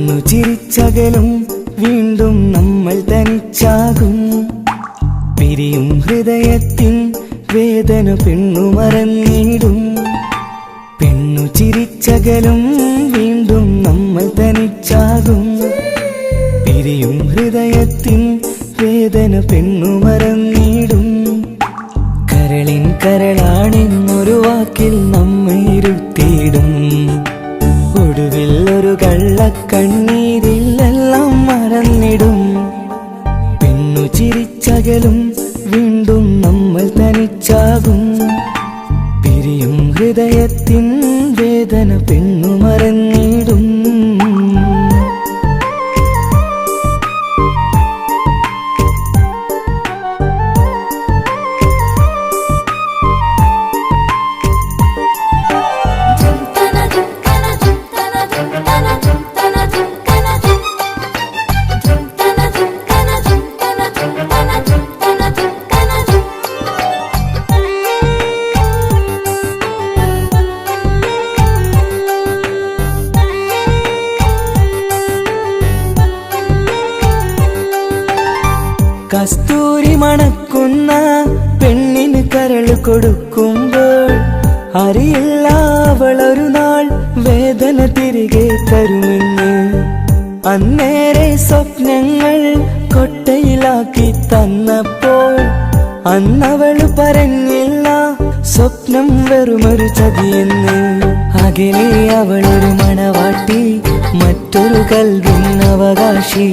പെണ്ണു ചിരിച്ചകലും വീണ്ടും നമ്മൾ തനിച്ചാകും. പിരിയും ഹൃദയത്തിൻ വേദന പെണ്ണു മറന്നിടും. പെണ്ണു ചിരിച്ചകലും വീണ്ടും നമ്മൾ തനിച്ചാകും. പിരിയും ഹൃദയത്തിൻ വേദന പെണ്ണു മറന്നിടും. കരളിൻ കരളാണെന്നൊരു വാക്കിൽ നമ്മെ ഇരുത്തിയിടും. ഒടുവിൽ ഒരു കള്ളക്കണ്ണീരിൽ എല്ലാം മറന്നിടും. പെണ്ണു ചിരിച്ചകലും വീണ്ടും നമ്മൾ തനിച്ചാകും. പിരിയും ഹൃദയത്തിൻ വേദന പെണ്ണു മറന്നിടും. കസ്തൂരി മണക്കുന്ന പെണ്ണിന് കരള് കൊടുക്കുമ്പോൾ അറിയില്ല അവളൊരു നാൾ വേദന തിരികെ തരുമെന്ന്. അന്നേരെ സ്വപ്നങ്ങൾ കൊട്ടയിലാക്കി തന്നപ്പോൾ അന്നവള് പറഞ്ഞില്ല സ്വപ്നം വെറുമൊരു ചതിയെന്ന്. അകലെ അവളൊരു മണവാട്ടി, മറ്റൊരു കൽവിൻ അവകാശി.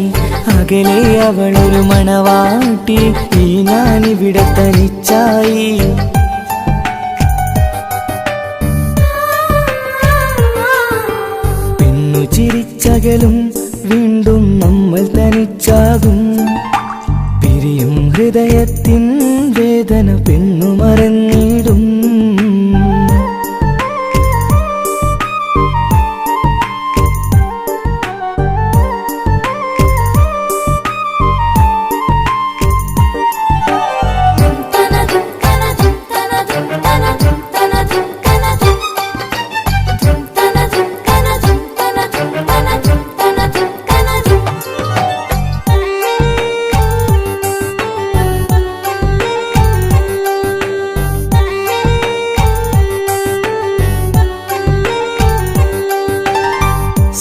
അകലെ അവളൊരു മണവാട്ടി, ഈ ഞാനിവിടെ തനിച്ചായി. പെണ്ണു ചിരിച്ചകലും വീണ്ടും നമ്മൾ തനിച്ചാകും. പിരിയും ഹൃദയത്തിൻ വേദന പെണ്ണു മറന്നിടും.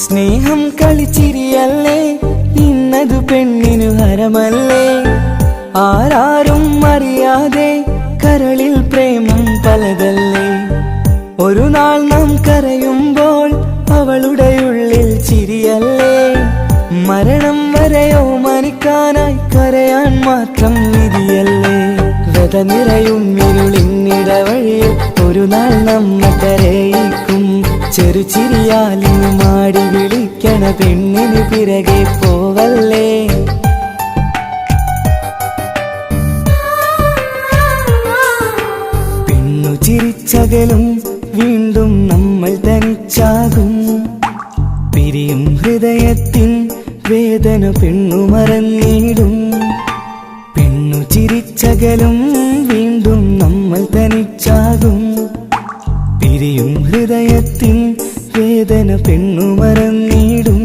സ്നേഹം കളിച്ചിരിയല്ലേ, ഇന്നതു പെണ്ണിനു ഹരമല്ലേ. ആരാരും അറിയാതെ കരളിൽ പ്രേമം പലതല്ലേ. ഒരു നാൾ നാം കരയുമ്പോൾ അവളുടെ ഉള്ളിൽ ചിരിയല്ലേ. മരണം വരെയോ മരിക്കാനായി കരയാൻ മാത്രം വിധിയല്ലേ. വ്യത നിറയും ഇരുളിന്നിടവഴിയിൽ ഒരു നാൾ നമ്മെ കരയിക്കും. ചെറുചിരിയാലിന് മാടി വിളിക്കണ പെണ്ണിന് പിറകെ പോവല്ലേ. പെണ്ണു ചിരിച്ചകലും വീണ്ടും നമ്മൾ തനിച്ചാകും. പിരിയും ഹൃദയത്തിൻ വേദന പെണ്ണു മറന്നിടും. പെണ്ണു ചിരിച്ചകലും വീണ്ടും നമ്മൾ തനിച്ചാകും. പിരിയും ഹൃദയത്തിൻ വേദന പെണ്ണു മറന്നിടും.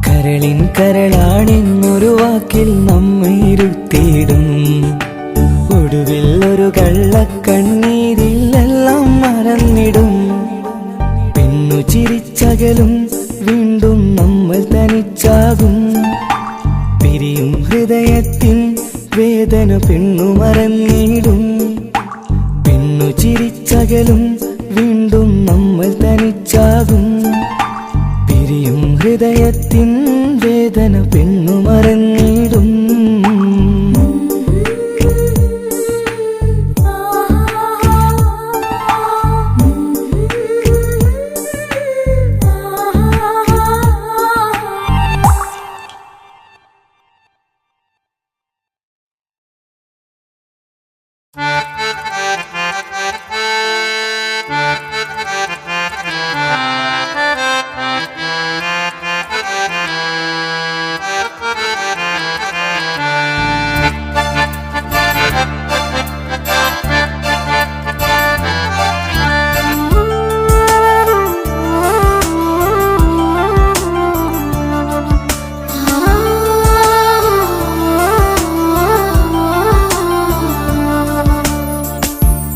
കരളിൻ കരളാണെന്നൊരു വാക്കിൽ നമ്മെ ഇരുത്തിയിടും. ഒടുവിൽ ഒരു കള്ളക്കണ്ണീരിൽ എല്ലാം മറന്നിടും. പെണ്ണു ചിരിച്ചകലും വീണ്ടും നമ്മൾ തനിച്ചാകും. പിരിയും ഹൃദയത്തിൻ വേദന പെണ്ണു മറന്നിടും. പെണ്ണു ചിരിച്ചകലും വീണ്ടും നമ്മൾ തനിച്ചാകും. പിരിയും ഹൃദയത്തിൻ വേദന പെണ്ണു മറന്നിടും.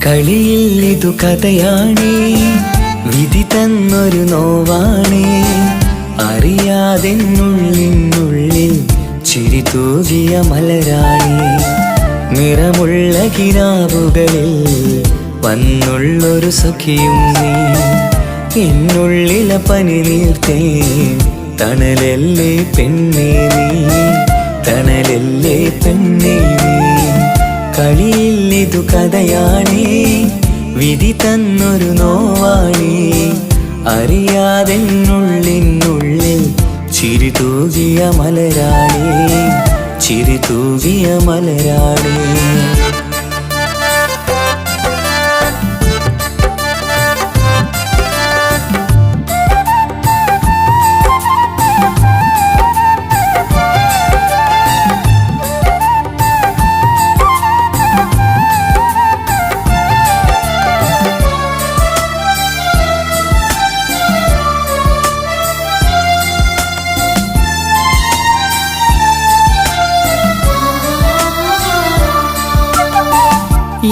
കളിയിൽ ഇതു കഥയാണേ, വിധി തന്നൊരു നോവാണേ. അറിയാതെന്നുള്ളിനുള്ളിൽ ചിരി തൂകിയ മലരാണേ. നിറമുള്ള കിനാവുകളിൽ വന്നുള്ളൊരു സഖിയും നീ. എന്നുള്ളിലെ പനി നീർത്തേ തണലല്ലേ പെണ്ണേ നീ, തണലല്ലേ പെണ്ണേ നീ. കളിയിൽ ഇതു കഥയാണേ, വിധി തന്നൊരു നോവാണേ. അറിയാതെന്നുള്ളിനുള്ളിൽ ചിരി തൂകിയ മലരാണേ, ചിരി തൂകിയ മലരാണേ.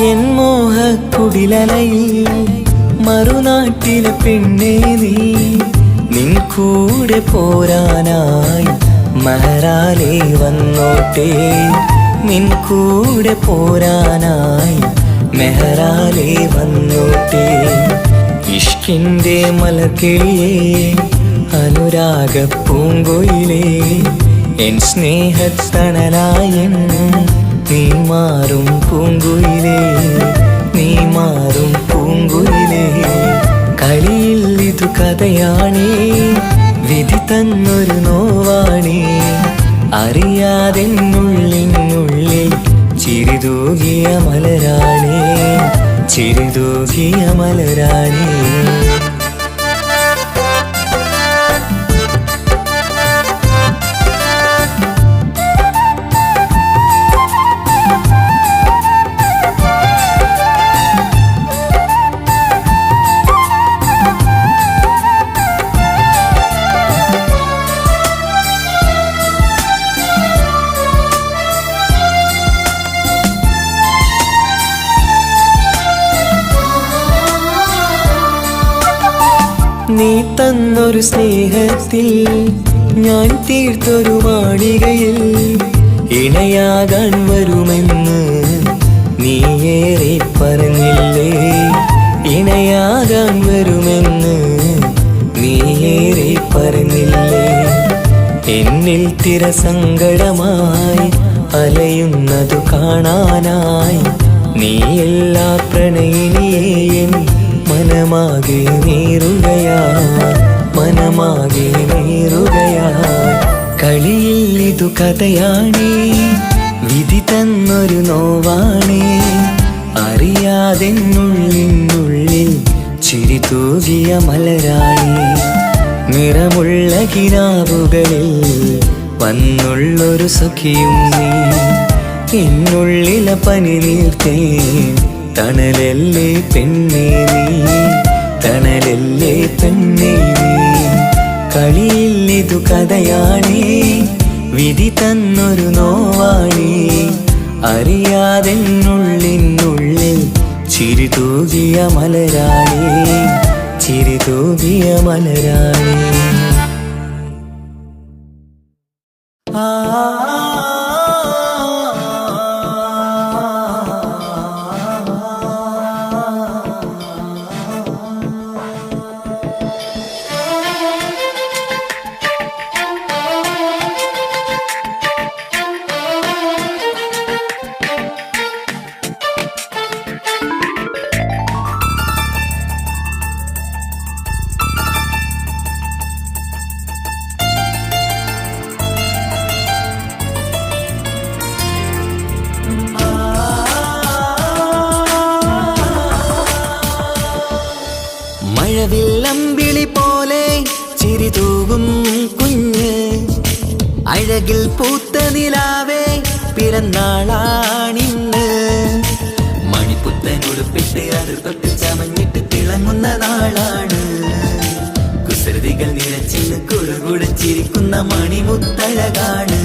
എൻ മോഹക്കുടിലലയിൽ മറുനാട്ടിലെ പെണ്ണേ നീ. നിൻ കൂടെ പോരാനായി മഹറാലേ വന്നോട്ടെ, നിൻ കൂടെ പോരാനായി മെഹറാലേ വന്നോട്ടെ. ഇഷ്കിൻ്റെ മലക്കിളിയേ അനുരാഗ പൂങ്കൊയിലേ, എൻ സ്നേഹത്തണലായൻ നീ മാറും പൂങ്കുയിലേ, നീ മാറും പൂങ്കുയിലേ. കളിയിൽ ഇതു കഥയാണേ, വിധി തന്നൊരു നോവാണേ. അറിയാതെന്നുള്ളിനുള്ളിൽ ചിരി തൂകിയ മലരാണേ, ചിരി തൂകിയ മലരാണേ. നീ തന്നൊരു സ്നേഹത്തിൽ ഞാൻ തീർത്തൊരു മാളികയിൽ ഇണയാകാൻ വരുമെന്ന് നീയേറെ പറഞ്ഞില്ലേ, ഇണയാകാൻ വരുമെന്ന് നീയേറെ പറഞ്ഞില്ലേ. എന്നിൽ തിരസങ്കടമായി അലയുന്നതു കാണാനായി നീ എല്ലാ പ്രണയിനിയേയും മനമാകെ നീറുകയാ, മനമാകെ നീറുകയാ. കളിയിൽ ഇതു കഥയാണേ, വിധി തന്നൊരു നോവാണേ. അറിയാതെന്നുള്ളിനുള്ളിൽ ചിരി തൂകിയ മലരാണേ. നിറമുള്ള കിനാവുകളിൽ വന്നുള്ളൊരു സഖിയും നീ. എന്നുള്ളിലെ പനി നീർത്തേ തണലല്ലേ പെണ്ണേ നീ, തണലല്ലേ പെണ്ണേ നീ. കളിയിൽ ഇതു കഥയാണേ, വിധി തന്നൊരു നോവാണേ. അറിയാതെന്നുള്ളിനുള്ളിൽ ചിരി തൂകിയ മലരാണേ, ചിരി തൂകിയ മലരാണേ. മഴവില്ലമ്പിളി പോലെ ചിരി തൂകും കുഞ്ഞ്, അഴകിൽ പൂത്ത നിലാവേ പിറന്നാളാണിന്ന്. മണിപ്പുത്തനുടുപ്പിട്ട് അതിർ തൊട്ട് ചമഞ്ഞിട്ട് തിളങ്ങുന്ന നാളാണ്. കുസൃതികൾ നിറച്ചിന്ന് കുറുകുടെ ചിരിക്കുന്ന മണിമുത്തഴകാണ്.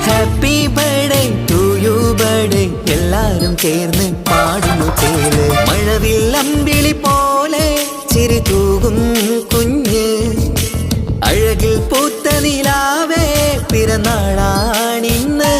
Happy birthday to you birthday എല്ലാരും ചേർന്ന് പാടുന്നു ചേല് മഴവില്ലമ്പിളി പോലെ ചിരി തൂകും കുഞ്ഞ് അഴകിൽ പൂത്ത നിലാവേ പിറന്നാളാണിന്ന്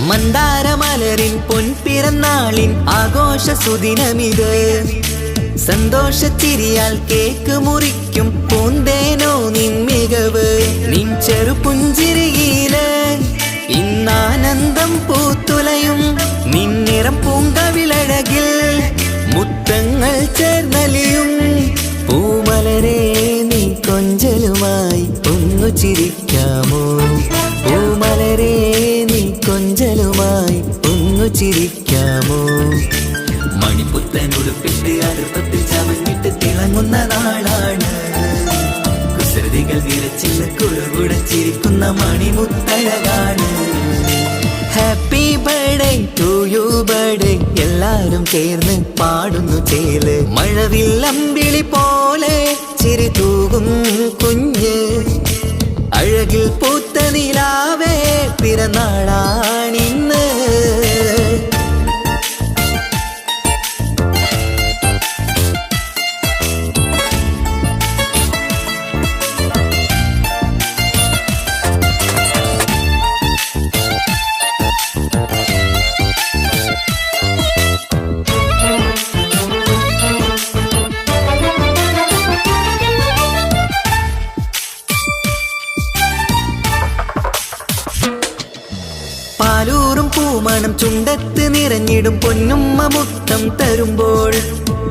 മന്ദാരമലരിൻ പൊൻപിറന്നാളിൻ ആഘോഷ സുദിനമിത് സന്തോഷച്ചിരിയാൽ കേക്ക് മുറിക്കും പൂന്തേനോ നിൻ മികവ് നിൻ ചെറുപുഞ്ചിരിയില് ഇന്നാനന്ദം പൂത്തുലയും നിന്നിറം പൂങ്കവിളഴകിൽ മുത്തങ്ങൾ ചേർന്നലിയും പൂമലരെ നീ കൊഞ്ചലുമായി ഒന്നു ചിരിക്കാമോ പൂമലരെ നീ കൊഞ്ചലുമായി ഒന്നു ചിരിക്കാമോ മണിപ്പുത്തൻ ഉടുപ്പിട്ട് അടുപ്പത്തിൽ ചമഞ്ഞിട്ട് തിളങ്ങുന്ന നാളാണ് കുസൃതികൾ നിറച്ചിന്ന് കുറുകുടച്ചിരിക്കുന്ന മണിമുത്തഴകാണ് happy birthday to you birthday എല്ലാരും ചേർന്ന് പാടുന്നു ചേല് മഴവില്ലമ്പിളി പോലെ ചിരി തൂകും കുഞ്ഞ് അഴകിൽ പൂത്ത നിലാവേ പിറന്നാളാണിന്ന് പാലൂറും പൂമണം ചുണ്ടത്ത് നിറഞ്ഞിടും പൊന്നുമ്മ മുത്തം തരുമ്പോൾ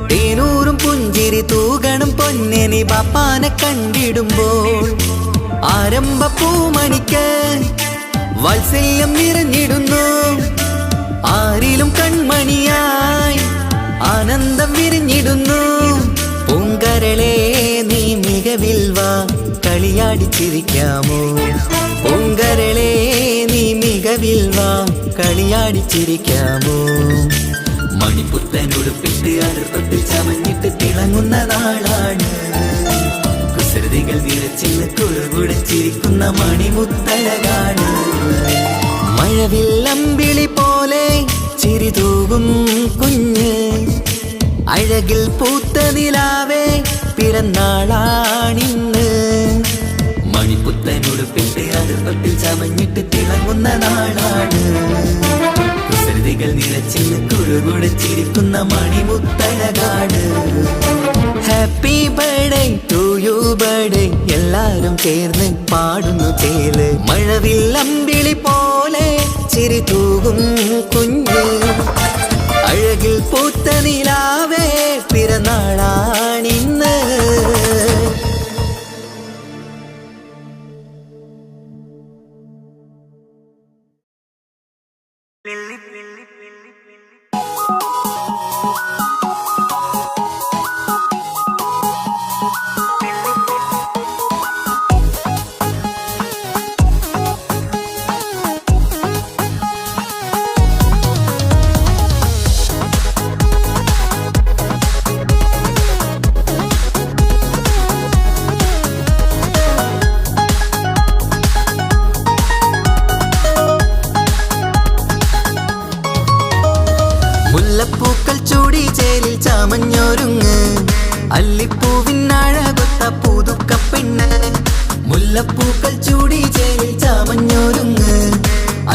തേനൂറും പുഞ്ചിരി തൂകണം പൊന്നനി ബാപ്പാനെ കണ്ടിടുമ്പോൾ ആരംഭ പൂമണിക്ക് വാത്സല്യം നിറഞ്ഞിടുന്നു ആരിലും കൺമണിയായി ആനന്ദം വിരിഞ്ഞിടുന്നു പൂങ്കരളെ നീ മികവിൽ വാ കളിയാടിച്ചിരിക്കാമോ പൂങ്കരളെ നീ മികവിൽ വാ കളിയാടിച്ചിരിക്കാമോ മണിപ്പുത്തൻ ഉടുപ്പിട്ട് അടുപ്പത്തിൽ ചമഞ്ഞിട്ട് തിളങ്ങുന്ന നാളാണ് കുസൃതികൾ നിറച്ചിന്ന് കുറുകുടച്ചിരിക്കുന്ന മണിമുത്തഴകാണ് മഴവില്ലമ്പിളി പോലെ ചിരി തൂകും കുഞ്ഞ് അഴകിൽ പൂത്ത നിലാവേ പിറന്നാളാണിന്ന് മണിപ്പുത്തൻ ഉടുപ്പിട്ട് അടുപ്പത്തിൽ ചമഞ്ഞിട്ട് തിളങ്ങുന്ന നാളാണ് കുസൃതികൾ നിറച്ചിന്ന് കുറുകുടച്ചിരിക്കുന്ന മണിമുത്തഴകാണ് happy birthday to you birthday എല്ലാരും ചേർന്ന് പാടുന്നു ചേല് മഴവില്ലമ്പിളി പോലെ ചിരി തൂകും കുഞ്ഞ് അഴകിൽ പൂത്ത നിലാവേ പിറന്നാളാണിന്ന് മുല്ലപ്പൂക്കൾ ചൂടി ചേലിൽ ചാമഞ്ഞൊരുങ്ങ് അല്ലിപ്പൂവിനഴകൊത്ത പുതുക്കപ്പെണ്ണ് മുല്ലപ്പൂക്കൾ ചൂടി ചേലിൽ ചാമഞ്ഞൊരുങ്ങ്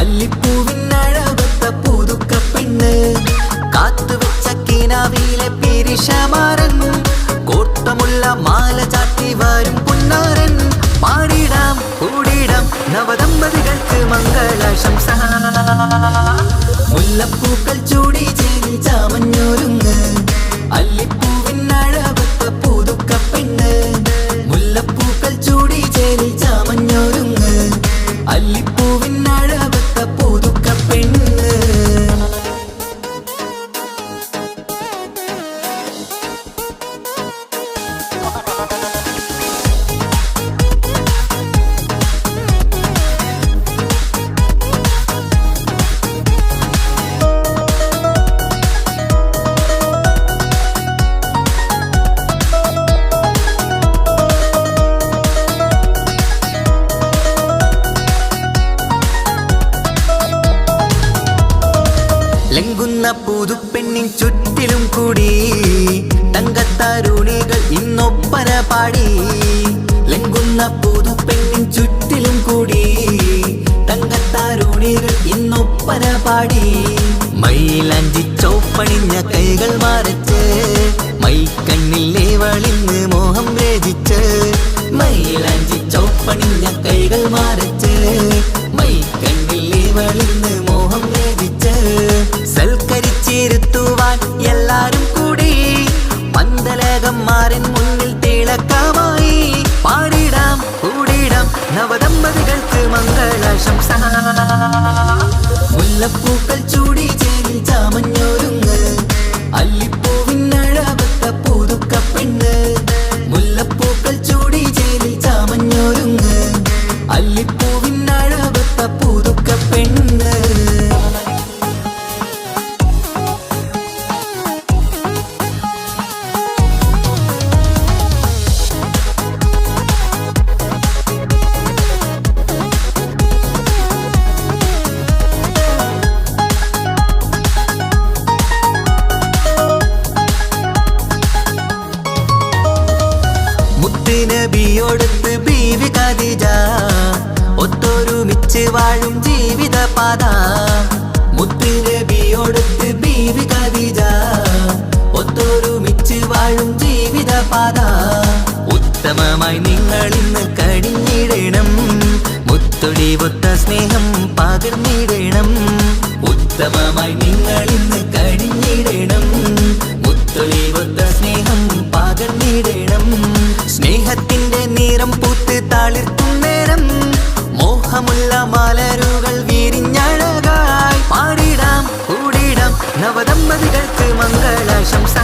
അല്ലിപ്പൂവിനഴകൊത്ത പുതുക്കപ്പെണ്ണ് കാത്തുവെച്ച കിനാവിലെ പിരിശമാരൻ കോർത്തമുള്ള മാല ചാട്ടി വരും പുന്നാരൻ പാടിടാം കൂടിടാം നവദമ്പതികൾക്ക് മംഗളാശംസ മുല്ലപ്പൂക്കൾ ചൂടി ചേരി ചാമഞ്ഞൊരുങ്ങ് അല്ലിപ്പൂവിനഴകൊത്ത പുതുക്കപ്പെണ്ണ് മുല്ലപ്പൂക്കൾ ചൂടി ചേരി ചാമഞ്ഞൊരുങ്ങ് അല്ലിപ്പൂവിനഴകൊത്ത പുതുക്കപ്പെണ്ണ് പുതുപ്പെണ്ണിൻ ചുറ്റിലും കൂടി തങ്കത്താരുണികൾ ഇന്നൊപ്പന പാടി. ലംഘുന്ന പുതുപ്പെണ്ണിൻ ചുറ്റിലും കൂടി തങ്കത്താരുണികൾ ഇന്നൊപ്പന പാടി. മൈലാഞ്ചി ചോപ്പണിഞ്ഞ കൈകൾ മറച്ച് മൈക്കണ്ണിലെ വളിന്ന് മോഹം രചിച്ച്. മൈലാഞ്ചി ചോപ്പണിഞ്ഞ കൈകൾ മറച്ച് മൈക്കണ്ണിലെ വളിന്ന് മോഹം രചിച്ച്. സൽക്കരിച്ചിരുത്തുവാൻ എല്ലാരും കൂടി പന്തലകന്മാരൻ മുന്നിൽ തിളക്കമായി. പാടിടാം കൂടിടാം നവദമ്പതികൾക്ക് മംഗളാശംസ. മുല്ലപ്പൂക്കൾ ചൂടി ചേരിൽ ചാമഞ്ഞൊരുങ്ങ് അല്ലിപ്പൂവിനഴവത്ത പുതുക്കപ്പെണ്ണ്. മുല്ലപ്പൂക്കൾ ചൂടി ചേരിൽ ചാമഞ്ഞൊരുങ്ങ് അല്ലിപ്പൂവിനഴവത്ത പുതുക്കപ്പെണ്ണ്. നബിയോടൊത്ത് ബീവി ഖദീജ ഒത്തൊരുമിച്ച് വാഴും ജീവിതപാത. മുത്ത് നബിയോടൊത്ത് ബീവി ഖദീജ ഒത്തൊരുമിച്ച് വാഴും ജീവിതപാത. ഉത്തമമായി നിങ്ങൾ ഇന്ന് കഴിഞ്ഞിടണം, മുത്തൊടിവൊത്ത സ്നേഹം പകർന്നിടണം. ഉത്തമമായി നിങ്ങൾ ഇന്ന് കഴിഞ്ഞിടണം, മുത്തൊടിവൊത്ത സ്നേഹം പകർന്നിടണം. സ്നേഹത്തിന്റെ നിറം പൂത്ത് തളിർക്കും നേരം മോഹമുള്ള മലരുകൾ വിരിഞ്ഞഴകായി. പാടിടാം കൂടിടാം നവദമ്പതികൾക്ക് മംഗളാശംസ.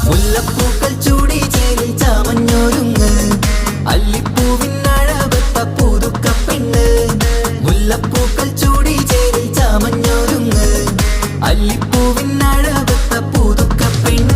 മുല്ലപ്പൂക്കൾ ചൂടി ചേരിൽ ചാമഞ്ഞൊരുങ്ങ് അല്ലിപ്പൂവിനഴവത്ത പുതുക്കപ്പെണ്ണ്. മുല്ലപ്പൂക്കൾ ചൂടി ചേരിൽ ചാമഞ്ഞൊരുങ്ങ് അല്ലിപ്പൂവിനഴവത്ത പുതുക്കപ്പെണ്ണ്.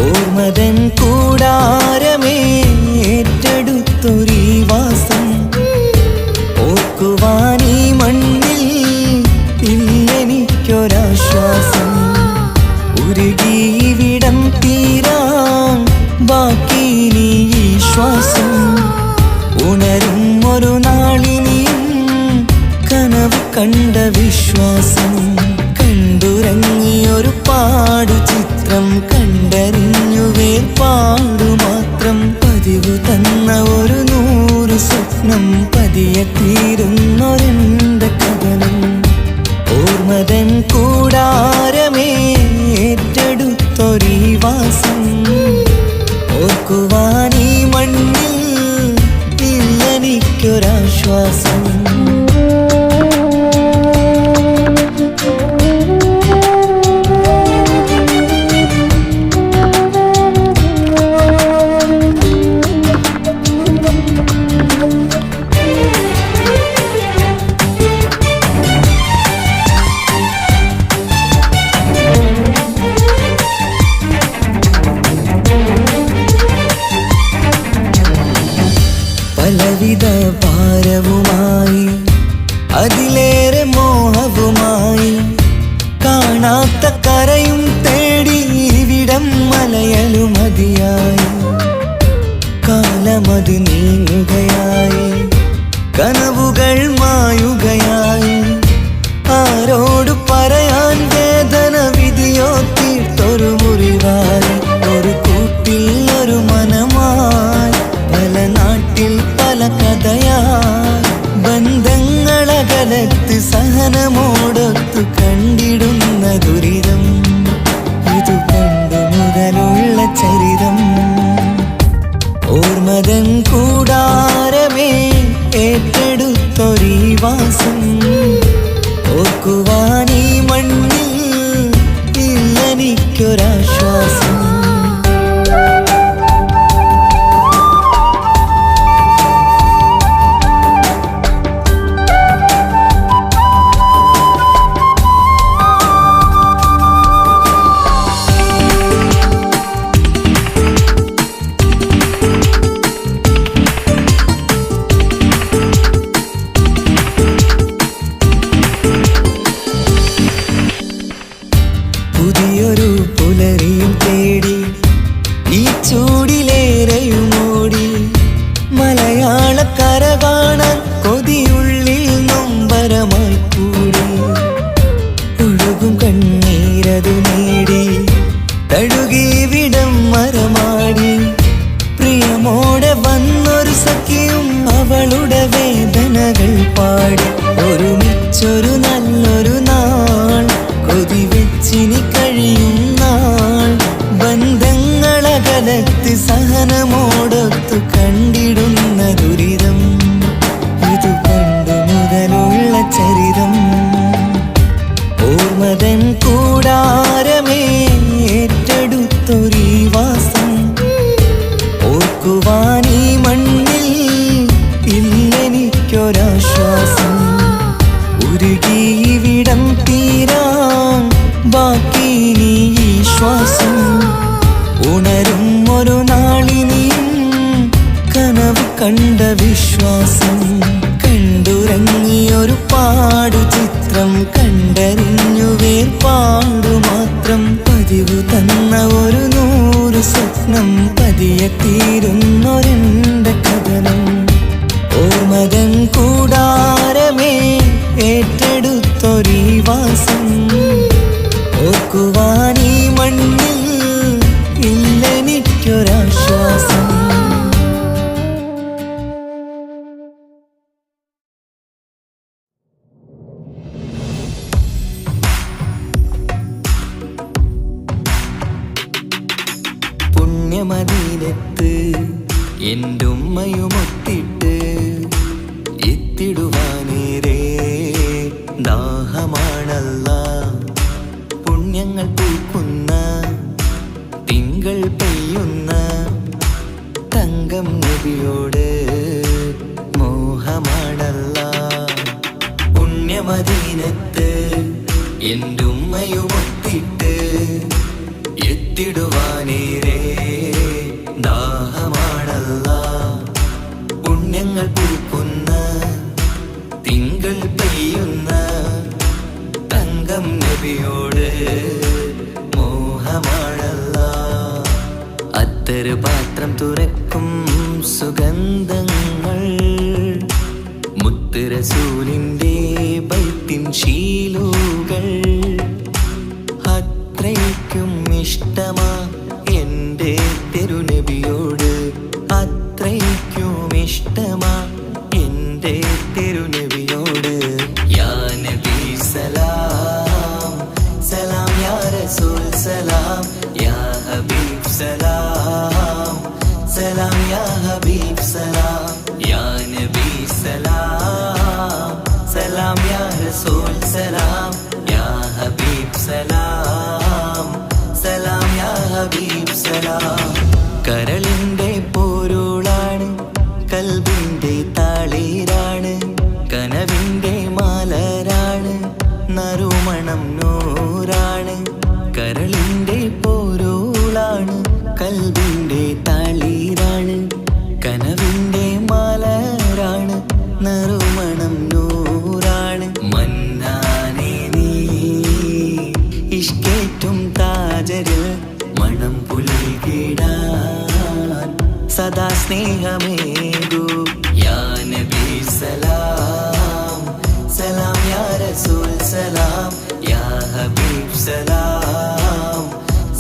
ഓർമ്മതൻ കൂടാരമേ ഏറ്റെടുത്തൊരീ വാസം. ഓർക്കുവാനീ മണ്ണിൽ ഇല്ലെനിക്കൊരാശ്വാസം. ഉരുകിവിടം തീരാൻ ബാക്കി നീ ഈ ശ്വാസം. ഉണരും ഒരു നാളിനിയും കനവ് കണ്ട വിശ്വാസം. കണ്ടുറങ്ങിയൊരു പാടു ചിത്രം കണ്ടറിഞ്ഞു വേർപാടു മാത്രം. പതിവു തന്ന ഒരു 100 സ്വപ്നം പതിയെ തീരുന്നൊരെന്റെ കഥനം. ഓർമ്മതൻ കൂടാരമേ ഏറ്റെടുത്തൊരീ വാസം. ഓർക്കുവാനീ മണ്ണിൽ ഇല്ലെനിക്കൊരാശ്വാസം. പലവിധ ഭാരവുമായി അതിലേറെ മോഹവുമായി കാണാത്ത കരയും തേടി ഇവിടം മലയലു മതിയായി. കാലമത് നീങ്ങുകയായി, കനവുകൾ മായുകയായി. ആരോട് പറയാൻ വേദന വിധിയോ തീർത്തൊരു മുറിവായി. ഒരു കൂട്ടിൽ ഒരു മനമായി, പല നാട്ടിൽ പല കഥയായി. ബന്ധങ്ങളക ദിനങ്ങളകലത്ത് സഹനമോടൊത്തു കണ്ടിടുന്ന ദുരിതം ഇതു പണ്ടു മുതലുള്ള ചരിതം. ഓർമ്മതൻ കൂടാരമേ ഏറ്റെടുത്തൊരീ വാസം ഓർക്കുവാനീ മണ്ണിൽ ഇല്ലെനിക്കൊരാശ്വാസം. പുതിയൊരു പുലരിയും തേടി ഈ ചൂടിലേറെയുമോടി മലയാളക്കര കാണാൻ കൊതിയുള്ളിൽ നൊമ്പരമായി കൂടി. ഒഴുകും കണ്ണീരതു നേടി തഴുകി വിടം മരമാടി പ്രിയമോടെ വന്നൊരു സഖിയും അവളുടെ വേദനകൾ പാടി. ഒരുമിച്ചൊരു നല്ലൊരു നാൾ കൊതിവെച്ചിനി കഴിയും നാൾ ബന്ധങ്ങളകലത്ത് സഹനമോടൊത്തു കണ്ടിടുന്ന ദുരിതം ഇതു പണ്ടു മുതലുള്ള ചരിതം. ഓർമ്മതൻ കൂടാരമേ ഏറ്റെടുത്തൊരീ വാസം ഓർക്കുവാനീ മണ്ണിൽ ഇല്ലെനിക്കൊരാശ്വാസം. ഉരുകിയിവിടം തീരാൻ ബാക്കി നീ ഈ ശ്വാസം ഉണരും ഒരു നാളിനിയും കനവ് കണ്ട വിശ്വാസം. കണ്ടുറങ്ങിയൊരു പാടു ചിത്രം കണ്ടറിഞ്ഞു വേർപാടു മാത്രം പതിവു തന്ന ഒരു 100 സ്വപ്നം പതിയെ തീരുന്നൊരെന്റെ കഥനം. ഓർമ്മതൻ കൂടാരമേ ഏറ്റെടുത്തൊരീ വാസം ഓർക്കുവാനീ മണ്ണിൽ ഇല്ലെനിക്കൊരാശ്വാസം. പുണ്യമദീനത്ത് എൻ്റെ ഉമ്മയുമൊത്തിട്ട് എത്തിടുവാനേരേ ദാഹമാണല്ലാ. പുണ്യങ്ങൾ പൂക്കുന്ന തിങ്കൾ പെയ്യുന്ന തങ്കം നബിയോട് മോഹമാണല്ലാ. പുണ്യമദീനത്ത് എൻ്റെ ഉമ്മയുമൊത്തിട്ട് എത്തിടുവാനേരേ ദാഹമാണല്ലാ. പുണ്യങ്ങൾ പൂക്കുന്ന തിങ്കൾ പെയ്യുന്ന തങ്കം നബിയോട് മോഹമാണല്ലാ. അത്തറ് പാത്രം തുറക്കും സുഗന്ധങ്ങൾ മുത്ത് റസൂലിൻ്റെ ബൈത്തിൻ ശീലുകൾ അത്രയ്ക്കും ഇഷ്ടമാ എൻ്റെ തിരുനബിയോട്. അത്രയ്ക്കും ഇഷ്ടമാ എൻ്റെ തിരുനബിയോട്. യാ നബി സലാം സലാം യാ റസൂൽ സലാം യാ ഹബീബ് സലാം സലാം യാ ഹബീബ് സലാം യാ നബി സലാം സലാം യാ റസൂൽ സലാം യാ ഹബീബ് സലാം സലാം യാ ഹബീബ് സലാം. കരളിൻ്റെ പോരുളാണ് കൽബിൻ്റെ താളീരാണ് കനവിൻ്റെ മാലരാണ് നറുമണം നൂറാണ്. കരളിൻ്റെ പോരുളാണ് കൽബിൻ്റെ താളീരാണ് കനവിൻ്റെ മാലരാണ് നറുമണം നൂറാണ്. മന്നാനേ നീ ഇഷ്കേറ്റും താജരിൽ മണം പുൽകിടാൻ സദാ സ്നേഹമേകൂ. യാ നബി സലാം സലാം യാ റസൂൽ സലാം യാ ഹബീബ് സലാം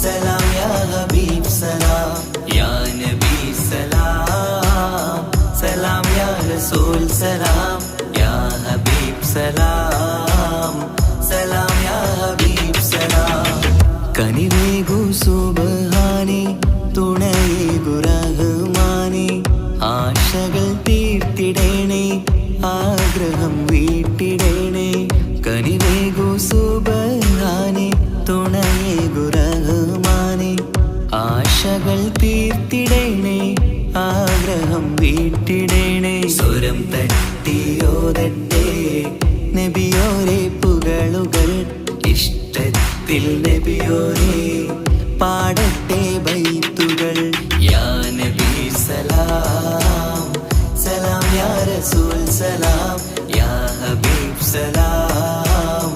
സലാം യാ ഹബീബ് സലാം യാ നബി സലാം സലാം യാ റസൂൽ സലാം യാ ഹബീബ് സലാം സലാം യാ ഹബീബ് സലാം. കനിവേകു സുബ്ഹാനേ തുണയേകു റഹ്മാനേ, ആശകൾ തീർത്തിടേണേ ആഗ്രഹം വീട്ടിടേണേ. കനിവേകു സുബ്ഹാനേ തുണയേകു റഹ്മാനേ, ആശകൾ തീർത്തിടേണേ ആഗ്രഹം വീട്ടിടേണേ. സ്വരം തട്ടിയോതട്ടെ നബിയോരെ പുകളുകൾ, ഇഷ്ടത്തിൽ നബിയോരെ പാടട്ടെ ബൈത്തുകൾ. യാ നബി സലാം സലാം യാ റസൂൽ സലാം യാ ഹബീബ് സലാം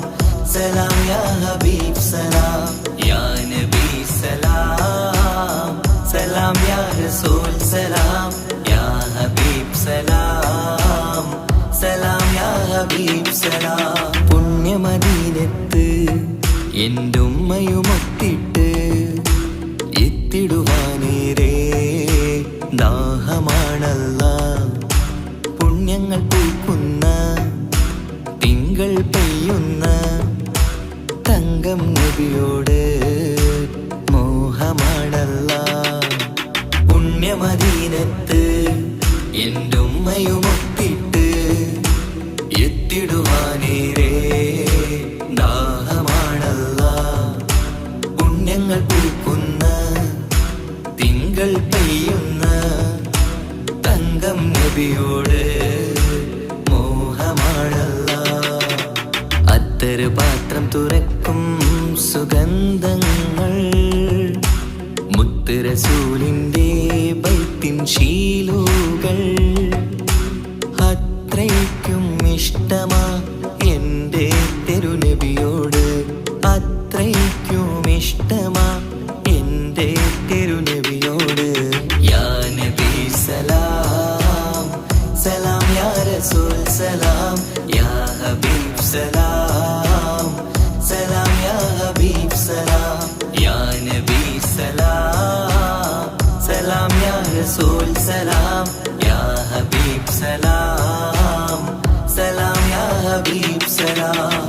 സലാം യാ ഹബീബ് സലാം. യാ നബി സലാം സലാം യാ റസൂൽ സലാം യാ ഹബീബ് സലാം സലാം യാ ഹബീബ് സലാം. പുണ്യമദീനത്ത് എൻ്റെ ഉമ്മയുമൊത്തിട്ട് എത്തിടുവാനേരേ ദാഹമാണല്ലാ. പുണ്യങ്ങൾ പൂക്കുന്ന തിങ്കൾ പെയ്യുന്ന തങ്കം നബിയോട് മോഹമാണല്ലാ. പുണ്യമദീനത്ത് എൻ്റെ ഉമ്മയുമൊത്തിട്ട് എത്തിടുവാനേരേ ദാഹമാണല്ലാ. പുണ്യങ്ങൾ പൂക്കുന്ന തിങ്കൾ പെയ്യുന്ന തങ്കം നബിയോട് മോഹമാണല്ലാ. അത്തറ് പാത്രം തുറക്കും സുഗന്ധങ്ങൾ, മുത്ത് റസൂലിൻ്റെ ബൈത്തിൻ ശീലുകൾ. അത്രയ്ക്കും ഇഷ്ടമാ എൻ്റെ തിരുനബിയോട്, അത്രയ്ക്കും ഇഷ്ടമാ എൻ്റെ തിരുനബിയോട്. യാ നബി സലാം സലാം യാ റസൂൽ സലാം യാ ഹബീബ് സലാം സലാം യാ ഹബീബ് സലാം. യാ നബി സലാം സലാം യാ റസൂൽ സലാം യാ ഹബീബ് സലാം സലാം യാ ഹബീബ് സലാം.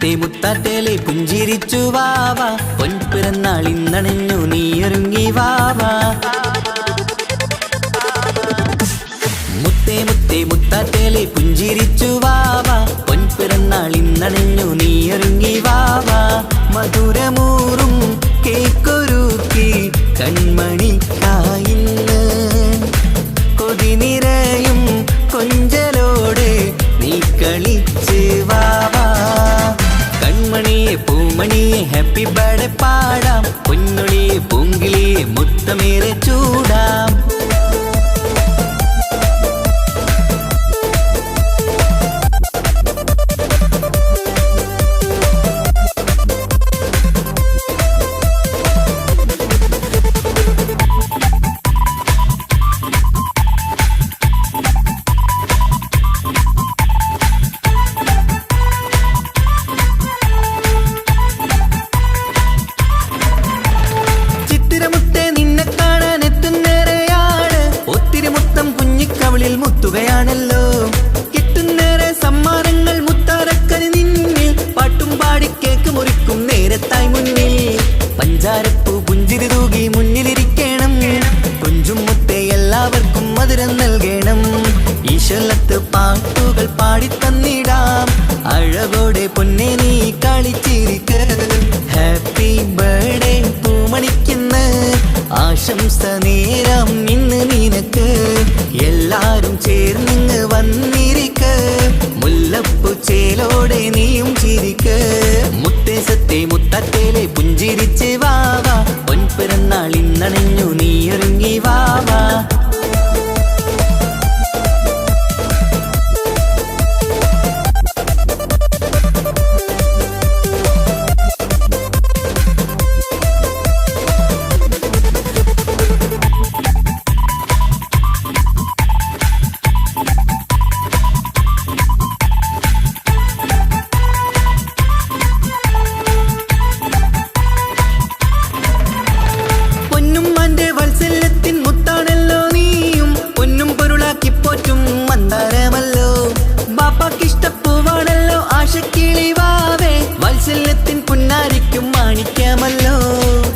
മുത്തേ മുത്താറ്റേലെ പുഞ്ചിരിച്ചു വാവാ പൊൻപിറന്നാൾ ഇന്നണഞ്ഞു നീയൊരുങ്ങി വാവാ മുത്തേ മുത്തേ മുത്താറ്റേലെ പുഞ്ചിരിച്ചു വാവാ പൊൻപിറന്നാൾ ഇന്നണഞ്ഞു നീയൊരുങ്ങി വാവാ മധുരമൂറും കേക്കൊരുക്കി കൺമണിക്കായിന്ന് കൊതി നിറയും കൊഞ്ചലോടെ നീ കളിച്ച് വാവാ കൺമണിയെ പൂമണിയെ ഹാപ്പി ബർത്ത്ഡേ പാടാം പൊന്നൊളിയെ പൂങ്കിളിയെ മുത്തമേറെ ചൂടാം മുത്തുകയാണല്ലോ കിട്ടുന്നേറെ സമ്മാനങ്ങൾ മുത്താരക്കനി നിന്നിൽ പാട്ടും പാടി കേക്ക് മുറിക്കും നേരത്തായി മുന്നിൽ പഞ്ചാരപ്പൂ പുഞ്ചിരി തൂകി മുന്നിലിരിക്കണം കുഞ്ചും മുത്തേ എല്ലാവർക്കും മധുരം നൽകണം ഈശ്വലത്ത് പാട്ടുകൾ പാടിത്തന്നിടാം അഴകോടെ പൊന്നെ നീ കളിച്ചിരിക്ക ഹാപ്പി ബർത്ത്ഡേ പൂമണിക്കുന്ന് ആശംസ നേരം ഇന്ന് നിനക്ക് എല്ലാരും ചേർന്നിങ്ങ് വന്നിരിക്ക് മുല്ലപ്പൂ ചേലോടെ നീയും ചിരിക്ക് മുത്തേ സത്തേ മുത്തത്തേലെ പുഞ്ചിരിച്ച് വാവാ പൊൻപിറന്നാൾ ഇന്നണഞ്ഞു നീയൊരുങ്ങി വാവാ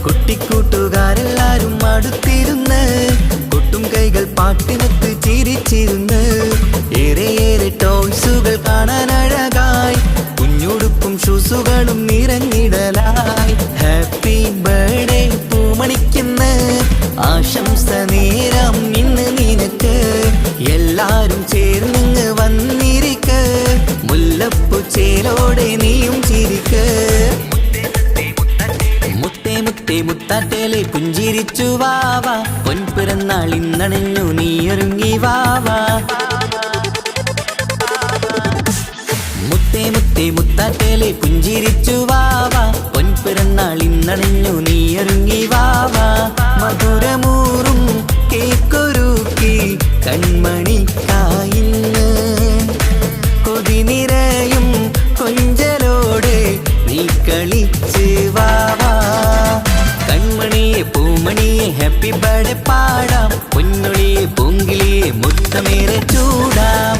കുട്ടിക്കൂട്ടുകാരെല്ലാരും അടുത്തിരുന്ന് കൊട്ടും കൈകൾ പാട്ടിനൊത്ത് ചിരിച്ചിരുന്ന് ഏറെ ടോയ്സുകൾ കാണാൻ അഴകായി കുഞ്ഞുടുപ്പും ഷൂസുകളും നിറഞ്ഞിടലായി ഹാപ്പി ബർത്ത്ഡേ പൂമണിക്കുന്ന് ആശംസ നേരം ഇന്ന് നിനക്ക് എല്ലാരും ചേർന്നിങ്ങ് വന്നിരിക്ക് മുല്ലപ്പൂ ചേലോടെ നീയും ചിരിക്ക് മുത്തേ മുത്താറ്റേലെ പുഞ്ചിരിച്ചു വാവാ പൊൻപിറന്നാൾ ഇന്നണഞ്ഞു നീയൊരുങ്ങി വാവാ മുത്തേ മുത്തേ മുത്താറ്റേലെ പുഞ്ചിരിച്ചു വാവാ പൊൻപിറന്നാൾ ഇന്നണഞ്ഞു നീയൊരുങ്ങി വാവാ മധുരമൂറും കേക്കൊരുക്കി കൺമണിക്കായിന്ന് കൊതി നിറയും കൊഞ്ചലോടെ നീ കളിച്ച് വാവാ കൺമണിയെ പൂമണിയെ ഹാപ്പി ബർത്ത്ഡേ പാടാം പൊന്നൊളിയെ പൂങ്കിളിയെ മുത്തമേറെ ചൂടാം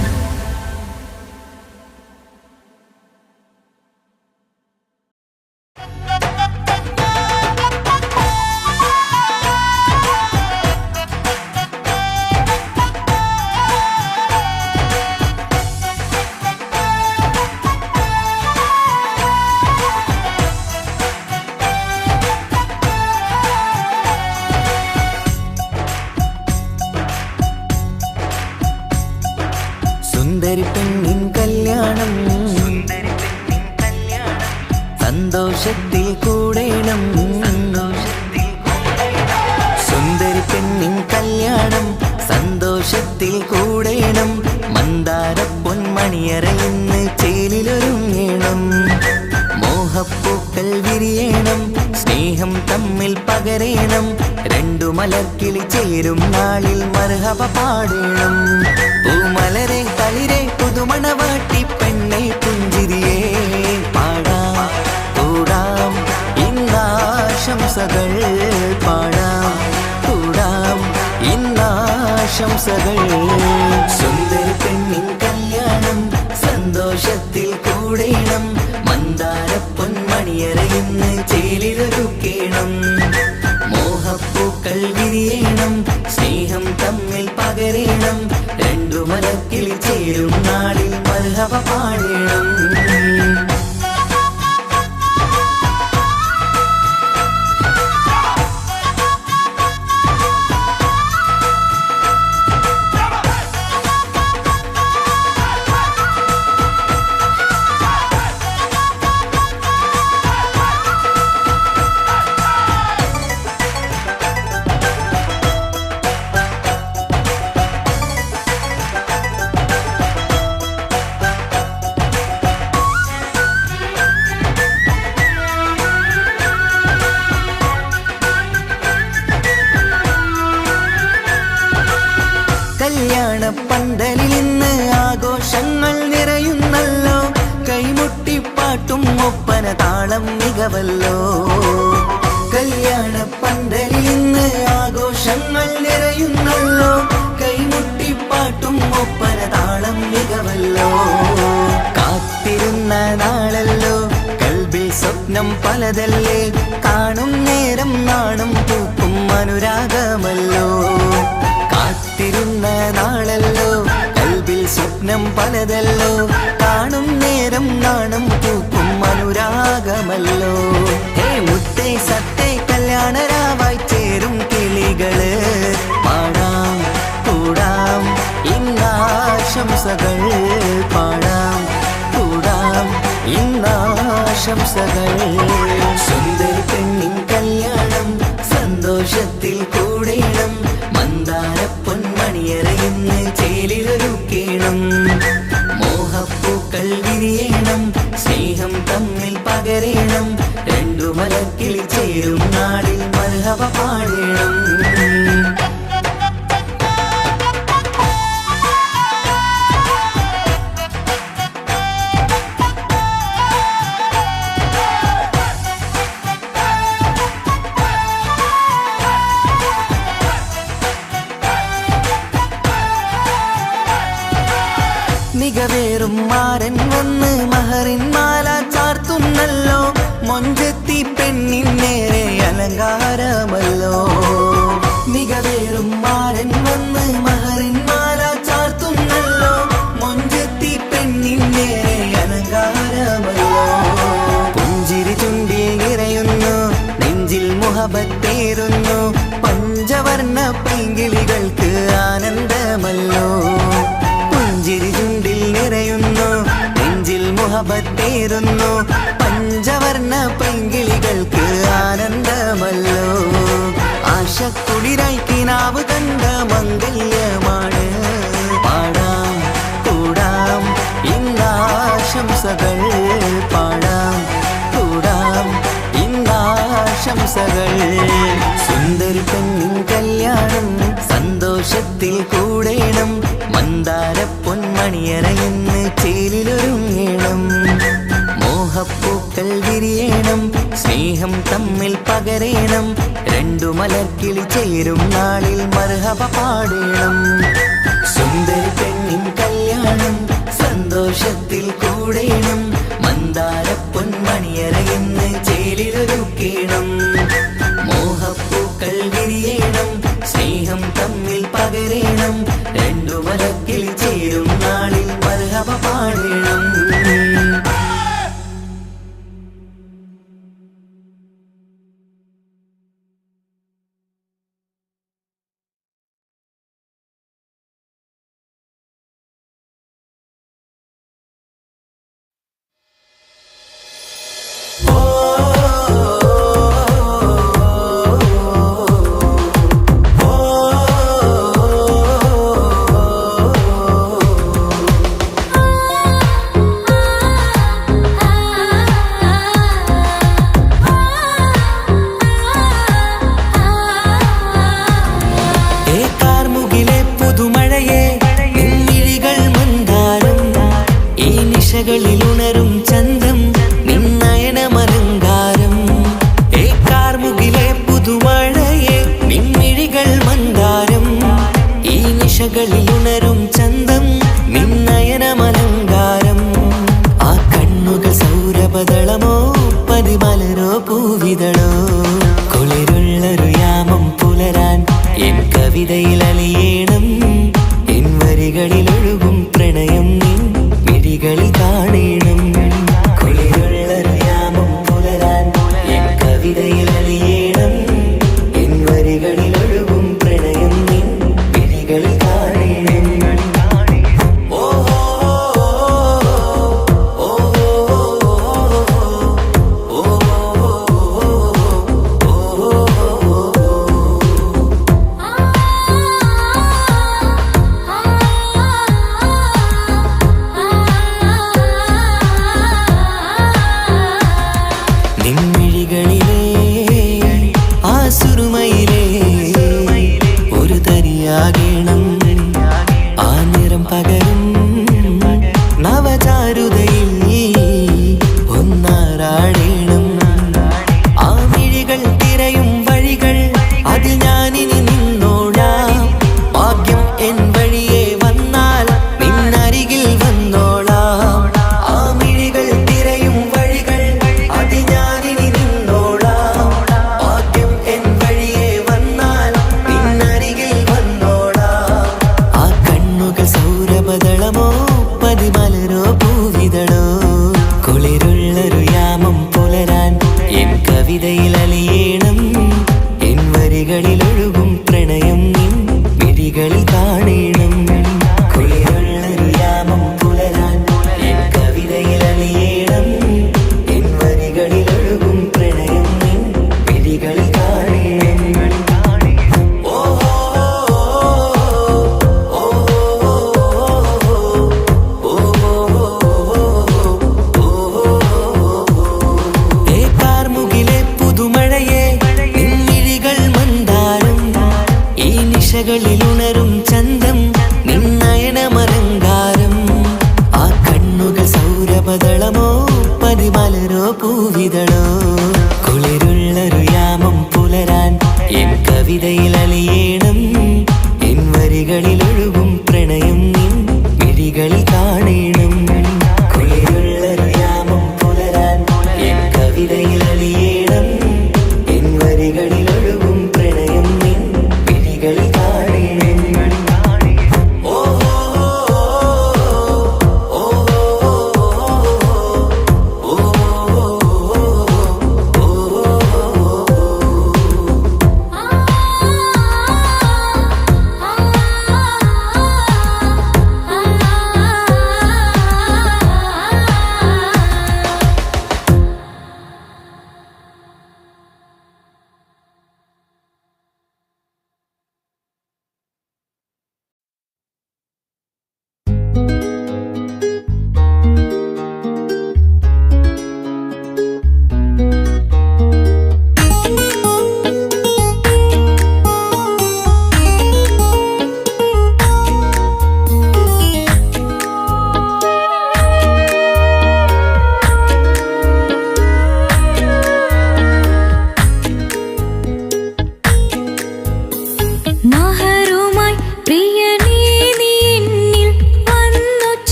സുന്ദരി പെണ്ണിൻ കല്യാണം സന്തോഷത്തിൽ കൂടേണം സുന്ദരി പെണ്ണിൻ കല്യാണം സന്തോഷത്തിൽ കൂടേണം മന്ദാര പൊന്മണിയറ ഇന്ന് ചേലിലൊരുങ്ങണം മോഹപ്പൂക്കൾ വിരിയണം സ്നേഹം തമ്മിൽ പകരേണം രണ്ടു മലർക്കിളി ചേരും നാളിൽ മർഹബ പാടേണം പൂമലരെ തളിരെ പുതുമണവാട്ടി പെണ്ണെ പുഞ്ചിരിയേ പാടാം കൂടാം ഇന്നാശംസകൾ പാടാം കൂടാം ഇന്നാശംസകൾ സുന്ദരി പെണ്ണിൻ കല്യാണം സന്തോഷത്തിൽ കൂടേണം മന്ദാര ഇന്ന് ചേലിലൊരുക്കേണം. മോഹപ്പൂക്കൾ വിരിയണം, സ്നേഹം തമ്മിൽ പകരണം. രണ്ടു മലക്കിൽ ചേരും നാളിൽ മർഹബ പാടണം. കല്യാണ പന്തലിൽ ഇന്ന് ആഘോഷങ്ങൾ നിറയുന്നല്ലോ. കൈമുട്ടിപ്പാട്ടും ഒപ്പന താളം മികവല്ലോ. കല്യാണ പന്തലിൽ ഇന്ന് ആഘോഷങ്ങൾ നിറയുന്നല്ലോ. കൈമുട്ടിപ്പാട്ടും ഒപ്പന താളം മികവല്ലോ. കാത്തിരുന്ന നാളല്ലോ, കൽബിൽ സ്വപ്നം പലതല്ലേ. കാണും നേരം നാണം പൂക്കും അനുരാഗമല്ലോ. കാത്തിരുന്ന നാളല്ലോ, കൽബിൽ സ്വപ്നം പലതല്ലോ. കാണും നേരം നാണം പൂക്കും അനുരാഗമല്ലോ. ഹേ മുത്തേ സത്തേ കല്യാണരാവായി ചേരും കിളികള്. പാടാം കൂടാം ഇന്നാശംസകൾ. പാടാം കൂടാം ഇന്നാശംസകൾ. സുന്ദരി പെണ്ണിൻ കല്യാണം സന്തോഷത്തിൽ കൂടേണം. മന്ദാര പൊന്മണിയറയിന്ന് ചേലിലൊരുക്കേണം. മോഹപ്പൂക്കൾ വിരിയണം, സ്നേഹം തമ്മിൽ പകരണം. രണ്ടു മലക്കിൽ ചേരും നാളിൽ മർഹബ പാടണം. മികവേറും മാരൻ വന്ന് മഹറിൻ മാല ചാർത്തുന്നല്ലോ. മൊഞ്ചെത്തി പെണ്ണിൻ നേരെ അലങ്കാരമല്ലോ. മികവേറും മാരൻ വന്ന് മഹറിൻ മാല ചാർത്തുന്നല്ലോ. മൊഞ്ചെത്തി പെണ്ണിൻ നേരെ അലങ്കാരമല്ലോ. പുഞ്ചിരി ചുണ്ടിൽ നിറയുന്നു, നെഞ്ചിൽ മുഹബത്തേറുന്നു. പഞ്ചവർണ്ണ പൈങ്കിളികൾക്ക് ആനന്ദമല്ലോ. പുഞ്ചിരി ചുണ്ടിൽ നിറയുന്നു, നെഞ്ചിൽ മുഹബത്തേറുന്നു. പഞ്ചവർണ്ണ പൈങ്കിളികൾക്ക് ആനന്ദമല്ലോ. ആശക്കുളിരായി കിനാവ് കണ്ട മംഗല്യമാണ്. പാടാം കൂടാം ഇന്നാശംസകൾ. പാടാം കൂടാം ഇന്നാശംസകൾ. സുന്ദരി പെണ്ണിൻ കല്യാണം സന്തോഷത്തിൽ കൂടേണം. മന്ദാര പൊന്മണിയറയിന്ന് ചേലിലൊരുങ്ങണം. മോഹപ്പൂക്കൾ വിരിയണം, സ്നേഹം തമ്മിൽ പകരണം. രണ്ടു മലക്കിളി ചേരും നാളിൽ മർഹബ പാടണം. സുന്ദരി പെണ്ണിൻ കല്യാണം സന്തോഷത്തിൽ കൂടേണം. മന്ദാര പൊന്മണിയറയിന്ന് ചേലിലൊരുക്കേണം. മോഹപ്പൂക്കൾ വിരിയണം, സ്നേഹം തമ്മിൽ പകരണം. രണ്ടു മലക്കിൽ ചേരും നാളിൽ മർഹബ പാടണം. പതിമലരോ പൂവിതളോ കുളിരുള്ളൊരു യാമം പുലരാൻ എൻ കവിതയിൽ അലിയേണം എൻ വരികളിൽ ഒഴുകും പ്രണയം നിൻ മിഴികളിൽ കാണേണം കുളിരുള്ളൊരു യാമം പുലരാൻ എൻ കവിതയിൽ അലിയേണം എൻ വരികളിൽ ഒഴുകും പ്രണയം നിൻ മിഴികളിൽ കാണേണം നിൻമിഴികളിലെ ആ സുറുമയിലെ ഒരു തരിയാകണം ആ നിറം പകരും നവചാരുതയിൽ ഒന്നാറാടേണം ആ മിഴികൾ തിരയും വഴികൾ അതിൽ ഞാനിനി നിന്നോളാം ഭാഗ്യം എൻ വഴിയെ വന്നാൽ നിന്നരികിൽ വന്നോളാം ആ മിഴികൾ തിരയും വഴികൾ അതിൽ ഞാനിനി നിന്നോളാം ഭാഗ്യം എൻ വഴിയെ വന്നാൽ നിന്നരികിൽ വന്നോളാം ആ കണ്ണുകൾ സൗരഭദളമോ പതിമലരോ പൂവിതളോ കുളിരുള്ളൊരു യാമം പുലരാൻ എൻ കവിതയിൽ അലിയേണം എൻ വരികളിൽ ഒഴുകും പ്രണയം നിൻ മിഴികളിൽ കാണേണം കുളിരുള്ളൊരു യാമം പുലരാൻ എൻ കവിതയിൽ അലിയേണം എൻ വരികളിൽ ഒഴുകും പ്രണയം നിൻ മിഴികളിൽ കാണേണം കാർമുകിലെ പുതുമഴയെ നിൻമിഴികൾ മന്ദാരം ഈ നിശകളിൽ ഉണരും ചന്തം നിന്നയനമലങ്കാരം ആ കണ്ണുകൾ സൗരഭദളമോ പതിമലരോ പൂവിതളോ കുളിരുള്ളൊരു യാമം പുലരാൻ എൻ കവിതയിൽ അലിയേണം എൻ വരികളിൽ ഒഴുകും പ്രണയം നിൻ മിഴികളിൽ കാണേണം കുളിരുള്ളൊരു യാമം പുലരാൻ എൻ കവിതയിൽ അലിയേണം എൻ വരികളിൽ ഒഴുകും പ്രണയം നിൻ മിഴികളിൽ കാണേണം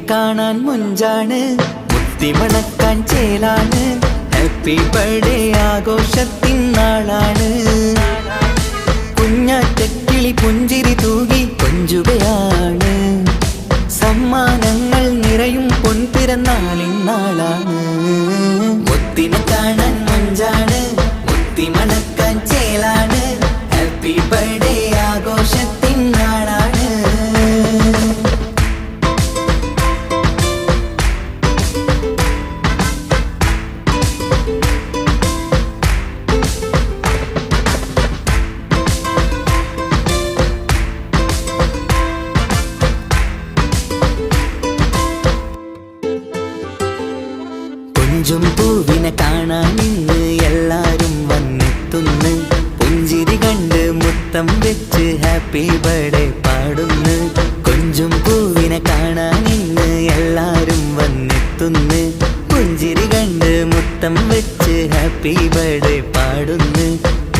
കാണാൻ മുഞ്ചാണ്, മുത്തിമണക്കാൻ ചേലാണ്. Happy birthday ആഘോഷത്തിൻ നാളാണ്. കുഞ്ഞാറ്റക്കിളി പുഞ്ചിരി തൂകി കൊഞ്ചുകയാണ്. സമ്മാനങ്ങൾ നിറയും പൊൻപിറന്നാളിൻ നാളാണ്. മുത്തിനെ കാണാൻ മുഞ്ചാണ്, മുത്തിമണക്കാൻ ചേലാണ്. Happy birthday ആഘോഷത്തിൻ നാളാണ്. കൊഞ്ചും പൂവിനെ കാണാൻ ഇന്ന് എല്ലാരും വന്നെത്തുന്നു. പുഞ്ചിരി കണ്ട് മുത്തം വെച്ച് ഹാപ്പി ബർത്ത്ഡേ പാടുന്നു. കൊഞ്ചും പൂവിനെ കാണാൻ ഇന്ന് എല്ലാരും വന്നെത്തുന്നു. പുഞ്ചിരി കണ്ട് മുത്തം വെച്ച് ഹാപ്പി ബർത്ത്ഡേ പാടുന്നു.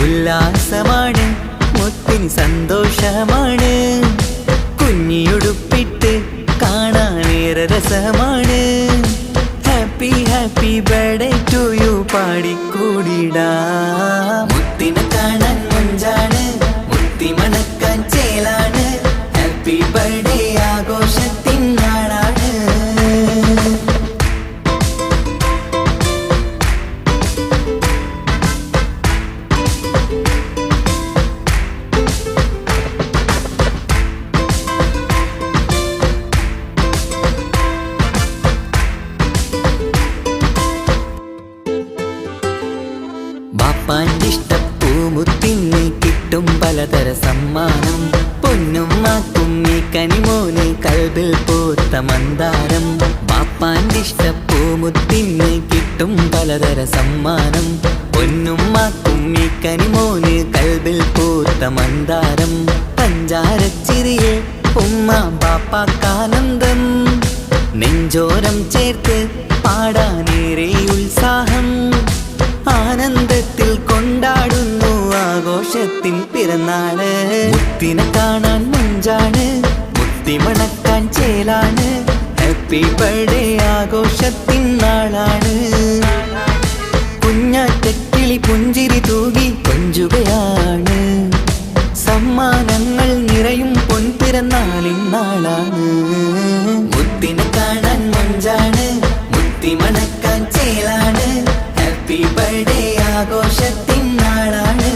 ഉല്ലാസമാണ്, മുത്തിന് സന്തോഷമാണ്. കുഞ്ഞിയുടുപ്പിട്ട് കാണാനേറെ രസമാണ്. Happy happy birthday to you പാടിക്കൂടിടാ. മുത്തിനെ കാണാൻ മുഞ്ചാണ്, മുത്തിമണക്കാൻ ചേലാണ്. Happy birthday ആഘോഷത്തിൻ നാളാണ്. ബാപ്പാൻ്റെ ഇഷ്ടപ്പൂമുത്തിന് കിട്ടും പലതര സമ്മാനം. പൊന്നും മാക്കും ഈ കനിമോന് കൽബിൽ പൂത്ത മന്ദാരം. ബാപ്പാൻ്റെ ഇഷ്ടപ്പൂമുത്തിന് കിട്ടും പലതര സമ്മാനം. പൊന്നും മാക്കും ഈ കനിമോന് കൽബിൽ പൂത്ത മന്ദാരം. പഞ്ചാരച്ചിരിയെ ഉമ്മ ബാപ്പാക്കാനന്ദം. നെഞ്ചോരം ചേർത്ത് പാടാനേറെ ഉത്സാഹം. ആനന്ദത്തിൽ കൊണ്ടാടുന്നു ആഘോഷത്തിൻ പിറന്നാള്. മുത്തിനെ കാണാൻ മുഞ്ചാണ്, മുത്തിമണക്കാൻ ചേലാണ്. Happy birthday ആഘോഷത്തിൻ നാളാണ്. കുഞ്ഞാറ്റക്കിളി പുഞ്ചിരി തൂകി കൊഞ്ചുകയാണ്. സമ്മാനങ്ങൾ നിറയും പൊൻപിറന്നാളിൻ നാളാണ്. മുത്തിനെ കാണാൻ മുഞ്ചാണ്, മുത്തിമണക്കാൻ ചേലാണ്. Happy birthday ആഘോഷത്തിൻ നാളാണ്.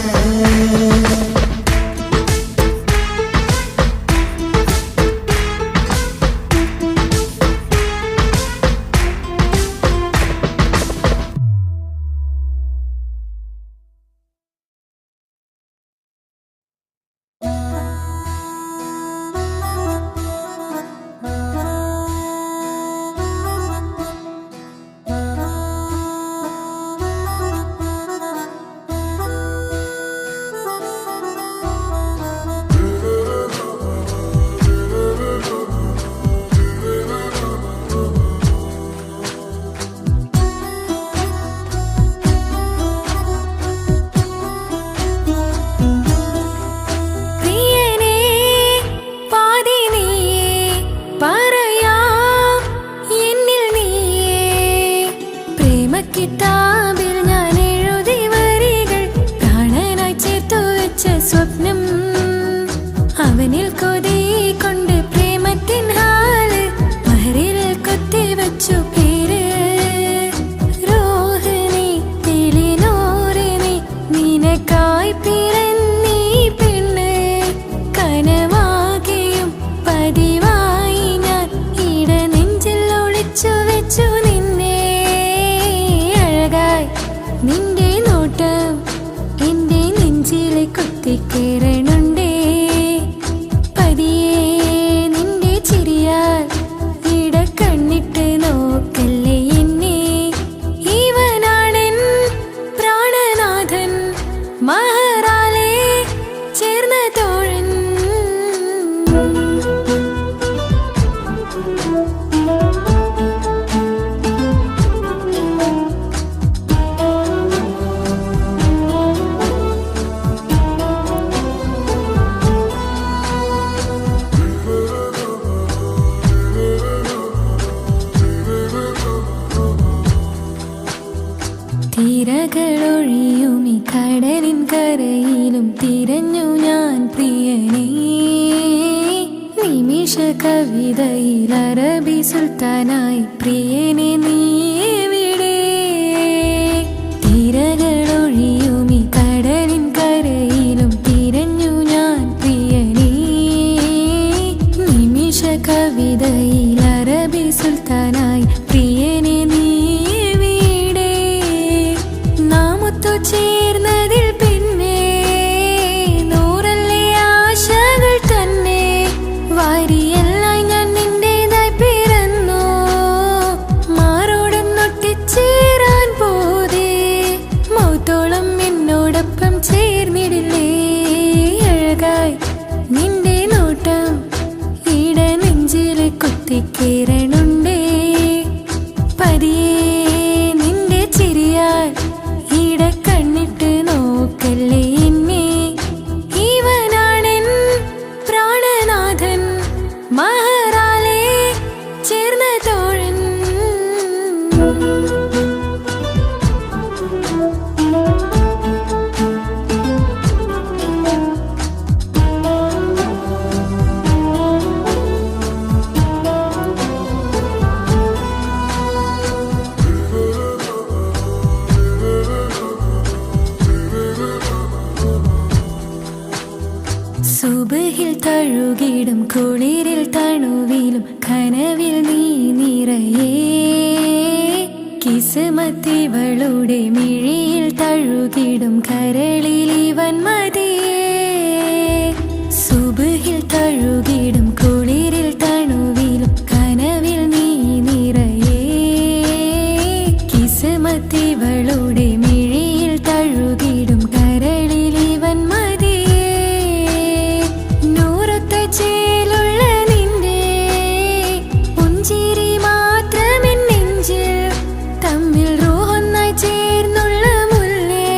തിരകളൊഴിയുമി കടലിൻ കരയിലും തിരഞ്ഞു ഞാൻ പ്രിയനേ. നിമിഷ കവിതയിൽ അറബി സുൽത്താനായി പ്രിയനെ നീ എവിടെ? തിരകളൊഴിയുമി കടലിൻ കരയിലും തിരഞ്ഞു ഞാൻ പ്രിയനേ. നിമിഷ കവിതയിൽ അറബി സുൽത്താനായി പ്രിയനെ നീ എവിടെ? നാം ഒത്തുചേർന്നതിൽ പിന്നെ നൂറല്ലേ ആശകൾ തന്നെ. വാരിയെല്ലാം ഞാൻ നിന്റേതായി പിറന്നു, മാറോടൊന്നൊട്ടിച്ചേരാൻ പോതേ. മൗത്തോളം എന്നോടൊപ്പം ചേർന്നിടില്ലേ? അഴകായി നിന്റെ നോട്ടം ഇട നെഞ്ചിൽ കുത്തിക്കേറണുണ്ടേ. പതിയെ നിന്റെ ചിരിയാൽ ഇട കണ്ണിട്ട് നോക്കല്ലേ എന്നെ. ഇവനാണെൻ പ്രാണനാഥൻ, മഹറാലെ ചേർന്ന തോഴൻ. സുബഹിൽ തഴുകിടും കുളിരിൽ തണുവിലും കനവിൽ നീ നിറയേ. കിസ്മത്തിവളുടെ മിഴിയിൽ തഴുകിടും കരളിൽ ഇവൻ മതിയേ. സുബഹിൽ തഴുകിടും കുളിരിൽ തണുവിലും കനവിൽ നീ നിറയേ. കിസ്മത്തിവളുടെ മിഴിയിൽ തഴുകിടും കരളിൽ ഇവൻ മതിയേ. ചേലുള്ള നിന്റെ പുഞ്ചിരി മാത്രമെൻ നെഞ്ചിൽ തമ്മിൽ റൂഹൊന്നായി ചേർന്നുള്ള മുല്ലേ.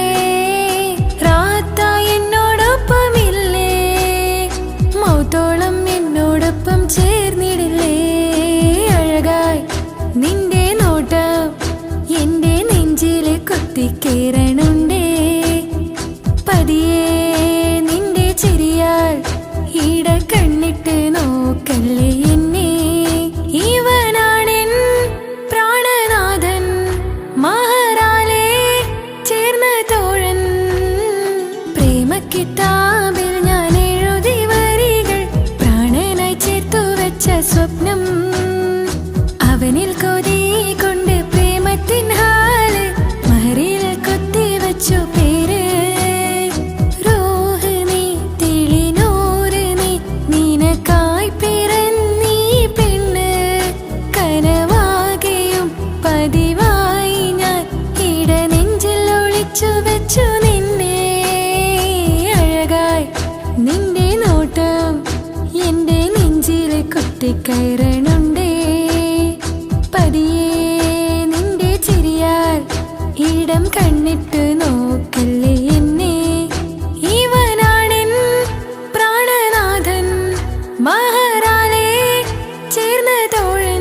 റാത്തായി എന്നോടൊപ്പമില്ലേ? മൗത്തോളം എന്നോടൊപ്പം ചേർന്നിടില്ലേ? അഴകായി നിന്റെ നോട്ടം എന്റെ നെഞ്ചിൽ കുത്തിക്കേറണുണ്ടേ. പതിയെ നിന്റെ ചിരിയാൽ ഇട കണ്ണിട്ട് നോക്കല്ലേ എന്നെ. ഇവനാണെൻ പ്രാണനാഥൻ, മഹറാലെ ചേർന്ന തോഴൻ. പ്രേമക്കിതാബിൽ ഞാൻ എഴുതി വരികൾ, പ്രാണനായി ചേർത്തു വെച്ച സ്വപ്നം. അവനിൽ കൊതി കൊണ്ട് പ്രേമത്തിൻ ഹാല് മഹറിൽ കൊത്തിവച്ചു പേര്. പതിവായി ഞാൻ ഇട നെഞ്ചിൽ ഒളിച്ചു വെച്ചു നിന്നെ. അഴകായി നിന്റെ നോട്ടം എന്റെ നെഞ്ചിൽ കുത്തിക്കയറണുണ്ടേ. പതിയെ നിന്റെ ചിരിയാൽ ഇടം കണ്ണിട്ട് നോക്കല്ലേ എന്നെ. ഇവനാണെൻ പ്രാണനാഥൻ, മഹറാലെ ചേർന്ന തോഴൻ.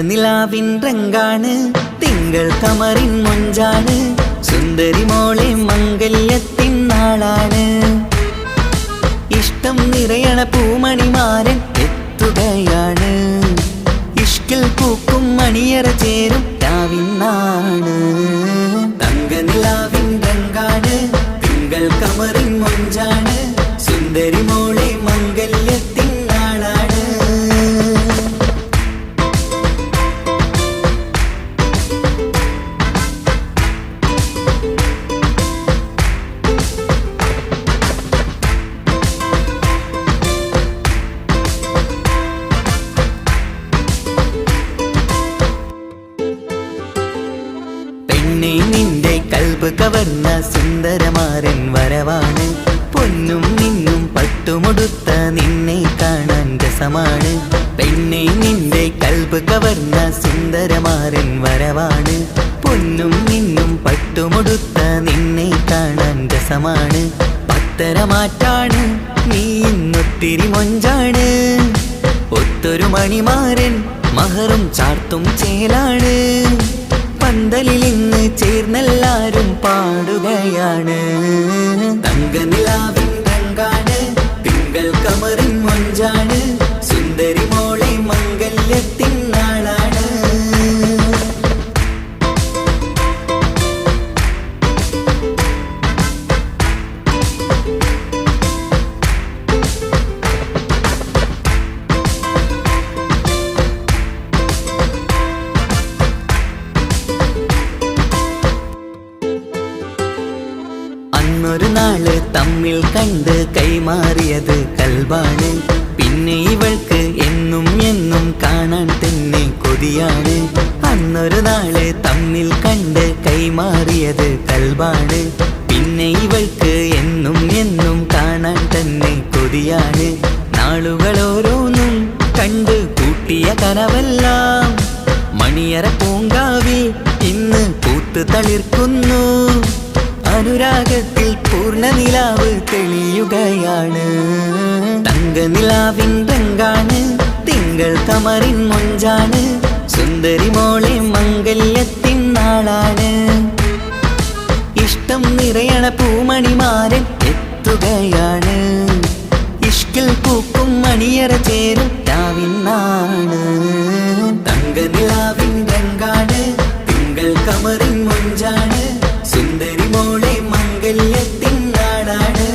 നിലാവിൻ രംഗാണ്, തിങ്കൾ കമറിൻ മൊഞ്ചാണ്, സുന്ദരി മോളെ മംഗല്യത്തിൻ നാളാണ്. ഇഷ്ടം നിറയണ പൂമണിമാരൻ എത്തുകയാണ്. ഇഷ്കിൽ പൂക്കും മണിയറ ചേരും രാവിനാണ്. തങ്ക നിലാവിൻ രംഗാണ്, തിങ്കൾ കമറിൻ മൊഞ്ചാണ്, സുന്ദരി മോളെ മംഗല്യത്തിൻ നാളാണ്. വരവാണ്. പൊന്നും നിന്നും പട്ടുമുടുത്ത നിന്നെ കാണാൻ രസമാണ്. പെണ്ണെ നിന്റെ കൽബ് കവർന്ന സുന്ദരമാരൻ വരവാണ്. പൊന്നും നിന്നും പട്ടുമുടുത്ത നിന്നെ കാണാൻ രസമാണ്. പത്തരമാറ്റാണ് നീ ഇന്നൊത്തിരി മൊഞ്ചാണ്. ഒത്തൊരു മണിമാരൻ മഹറും ചാർത്തും ചേലാണ്. പന്തലിൽ ഇന്ന് ചേർന്നെല്ലാരും പാടുകയാണ്. തങ്കനിലാവിൻ രംഗാണ്, തിങ്കൾ കമറിൻ മൊഞ്ചാണ്. സുന്ദരി മോളെ മംഗല്യത്തിൻ നാളാണ്. അന്നൊരു നാള് തമ്മിൽ കണ്ട് കൈമാറിയത് കൽബാണ്. പിന്നെ ഇവൾക്ക് എന്നും എന്നും കാണാൻ തന്നെ കൊതിയാണ്. അന്നൊരു നാള് തമ്മിൽ കണ്ട് കൈമാറിയത് കൽബാണ്. പിന്നെ ഇവൾക്ക് എന്നും എന്നും കാണാൻ തന്നെ കൊതിയാണ്. നാളുകൾ ഓരോന്നും കണ്ട് കൂട്ടിയ കനവെല്ലാം മണിയറ പൂങ്കാവിൽ ഇന്ന് പൂത്ത് തളിർക്കുന്നു. അനുരാഗത്തിൽ പൂർണ്ണനിലാവ് തെളിയുകയാണ്. തങ്കനിലാവിൻ രംഗാണ്, തിങ്കൾ കമറിൻ മൊഞ്ചാണ്. സുന്ദരി മോളെ മംഗല്യത്തിൻ നാളാണ്. ഇഷ്ടം നിറയണ പൂമണിമാരൻ എത്തുകയാണ്. ഇഷ്കിൽ പൂക്കും മണിയറ ചേരും രാവിനാണ്. തങ്കനിലാവിൻ രംഗാണ്, തിങ്കൾ കമറിൻ മൊഞ്ചാണ്. സുന്ദരി മോളെ മംഗല്യത്തിൻ നാടാണ്.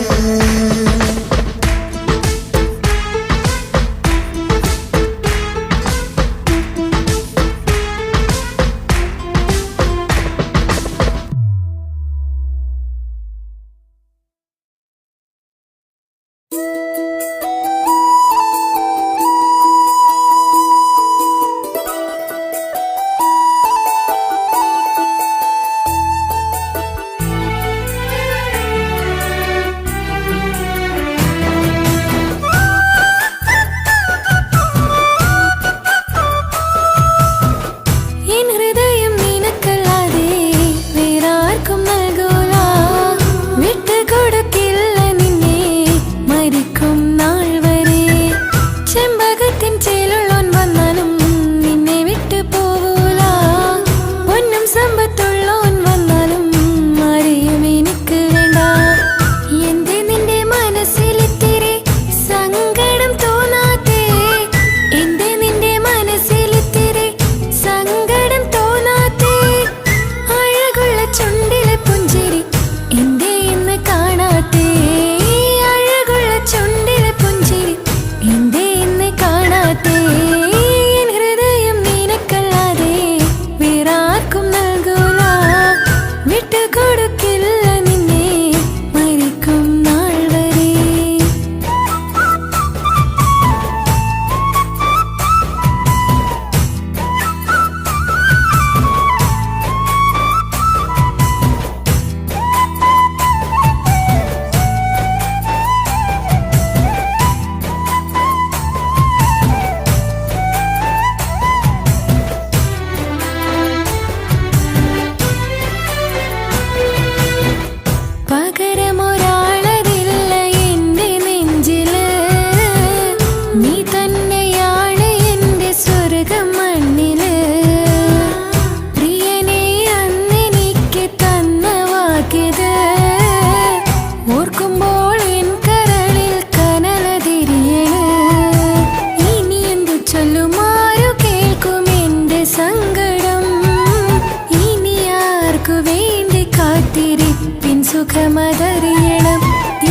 സുഖമതറിയണം.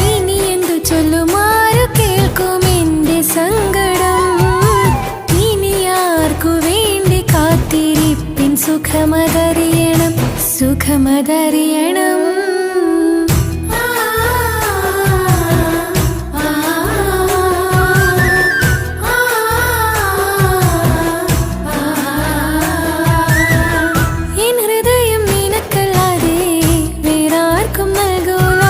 ഇനി എന്തു ചൊല്ലുമാരു കേൾക്കും എന്റെ സങ്കടം. ഇനി ആർക്കു വേണ്ടി കാത്തിരിപ്പിൻ സുഖമതറിയണം, സുഖമതറിയണം. എൻ ഹൃദയം നിനക്കല്ലാതെ വേറാർക്കും നൽകൂല.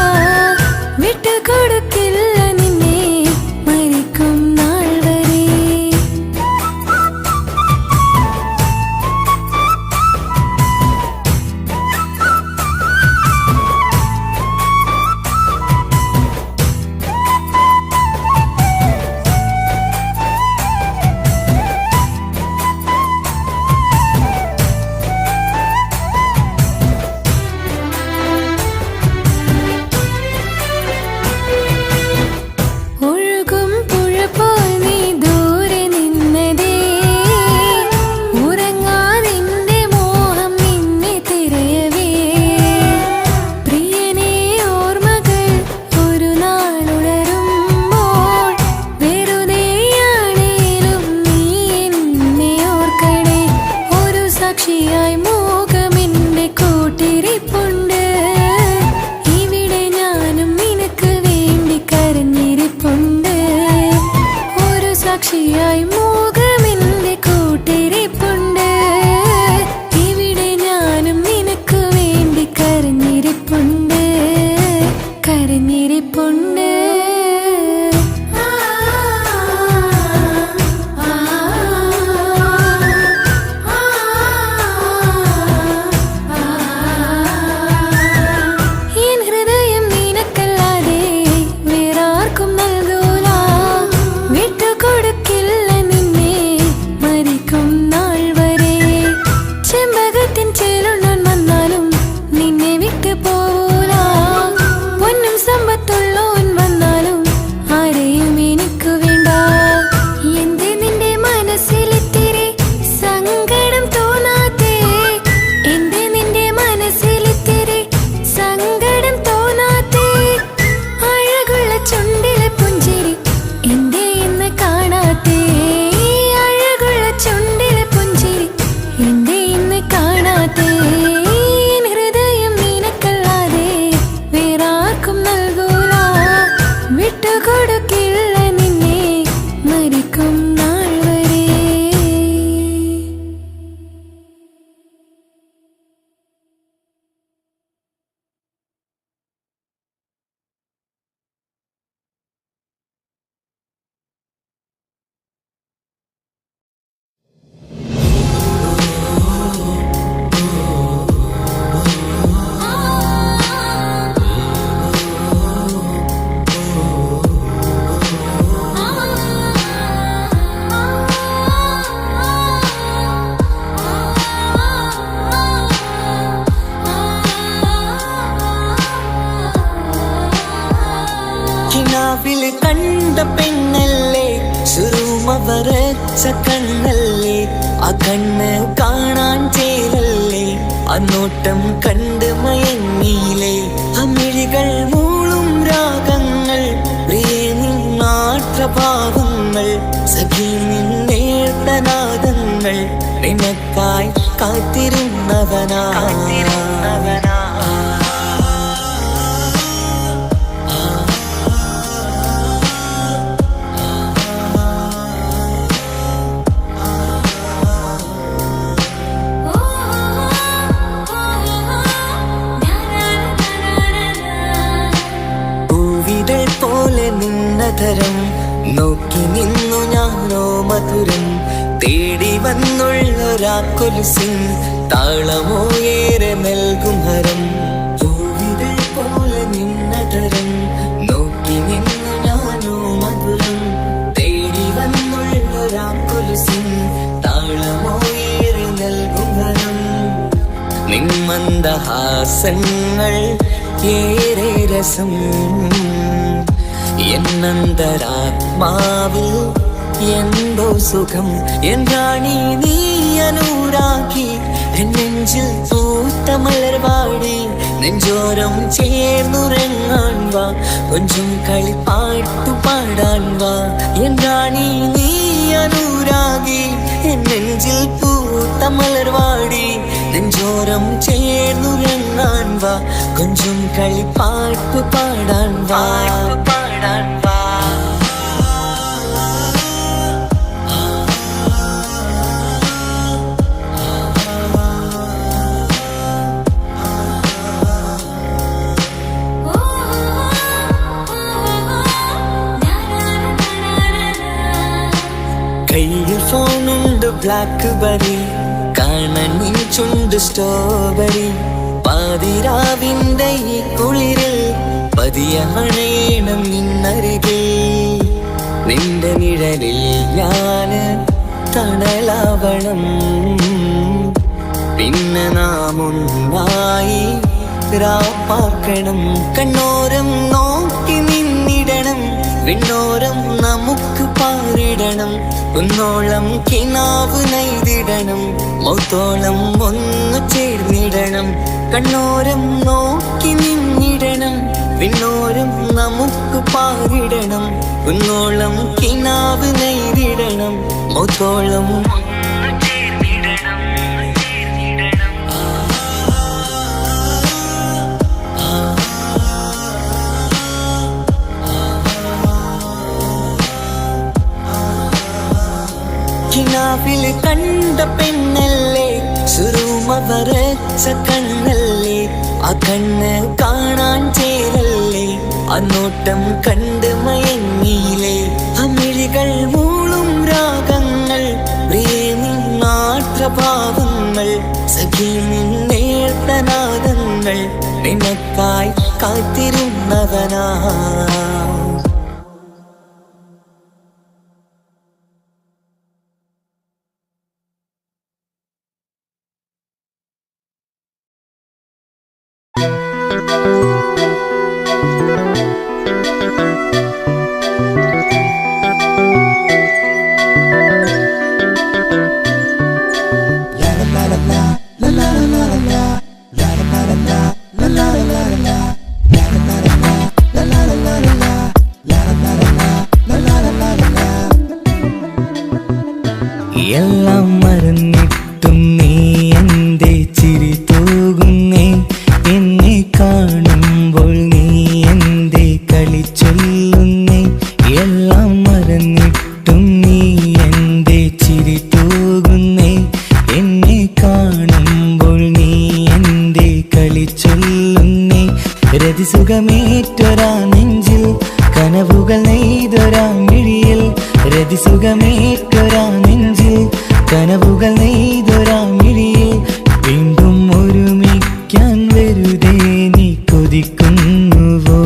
കരഞ്ഞിരിപ്പുണ്ട്. കിനാവിൽ കണ്ട പെണ്ണല്ലേ, സുറുമ വരച്ച കണ്ണല്ലേ, ആ കണ്ണ് കാണാൻ ചേരല്ലേ, ആ നോട്ടം കണ്ട് മയങ്ങിയില്ലേ, അമിഴികൾ മൂളും രാഗങ്ങൾ, പ്രിയേ നിന്നാട്ടഭാവങ്ങൾ, സഖി നിന്നേർത്തനാദങ്ങൾ, നിനക്കായി കാത്തിരുന്നവനാ. നിന്നതരം നോക്കി നിന്നു ഞാനോ മധുരം, തേടി വന്നുള്ളൊരാക്കൊലുസിൻ താളമോ ഏറെ നൽകും ഹരം. പൂവിതൾ പോലെ നിന്നതരം നോക്കി നിന്നു ഞാനോ മധുരം, തേടി വന്നുള്ളൊരാക്കൊലുസിൻ താളമോ ഏറെ നൽകും ഹരം. നിന്മന്ദഹാസങ്ങൾ ഏറെ രസം, എന്നന്തരാത്മാവിൽ എന്തോ സുഖം. എൻ റാണി നീ അനുരാഗി, എൻ നെഞ്ചിൽ പൂത്ത മലർവാടി, നെഞ്ചോരം ചേർന്നുറങ്ങാൻ വാ, കൊഞ്ചും കളിപ്പാട്ടു പാടാൻ വാ. എൻ റാണി നീ അനുരാഗി, എൻ നെഞ്ചിൽ പൂത്ത മലർവാടി, നെഞ്ചോരം ചേർന്നുറങ്ങാൻ വാ, കൊഞ്ചും കളിപ്പാട്ടു പാടാൻ വാ. കയ്യിൽ ഫോണുണ്ട് ബ്ലാക്ക് ബെറി, കാണാൻ ചുണ്ട് സ്ട്രോബെറി, പാതിരാവിന്റെ ഈ കുളിരിൽ പതിയെ അണയണം നിന്നരികിൽ, നിന്റെ നിഴലിൽ ഞാന് തണലാവണം, പിന്നെ നാം ഒന്നായി രാപ്പാർക്കണം. കണ്ണോരം നോക്കി നിന്നിടണം, വിണ്ണോരം നമുക്ക് പാറിടണം, കുന്നോളം കിനാവ് നെയ്തിടണം, മൗത്തോളം ഒന്ന് ചേർന്നിടണം. കണ്ണോരം നോക്കി നിന്നിടണം, വിണ്ണോരം നമുക്ക് പാറിടണം, കുന്നോളം കിനാവ് നെയ്തിടണം, മൗത്തോളം കിനാവിൽ കണ്ട പെണ്ണല്ലേ, സുറുമ വരച്ച കണ്ണല്ലേ, ആ കണ്ണ് കാണാൻ ചേരല്ലേ, അന്നോട്ടം കണ്ട് മയങ്ങിയില്ലേ അമിഴികൾ മൂളും രാഗങ്ങൾ പ്രേമിമാത്രഭാവങ്ങൾ സഖി നേർത്തനാദങ്ങൾ നിനക്കായി കാത്തിരുന്നവനാ എല്ലാം മറന്നിട്ടും നീ എന്റെ ചിരി തൂകുന്നേ എന്നെ കാണുമ്പോൾ നീ എന്റെ കളി ചൊല്ലുന്നേ എല്ലാം മറന്നിട്ടും നീ എന്റെ ചിരി തൂകുന്നേ എന്നെ കാണുമ്പോൾ നീ എന്റെ കളി ചൊല്ലുന്നേ രതിസുഖമേറ്റൊരാ നെഞ്ചിൽ കനവുകൾ നെയ്തൊരാ മിഴിയിൽ രതിസുഖമേറ്റൊരാ നെഞ്ചിൽ കനവുകൾ നെയ്തൊരാ മിഴിയിൽ വീണ്ടും ഒരുമിക്കാൻ വെറുതെ നീ കൊതിക്കുന്നുവോ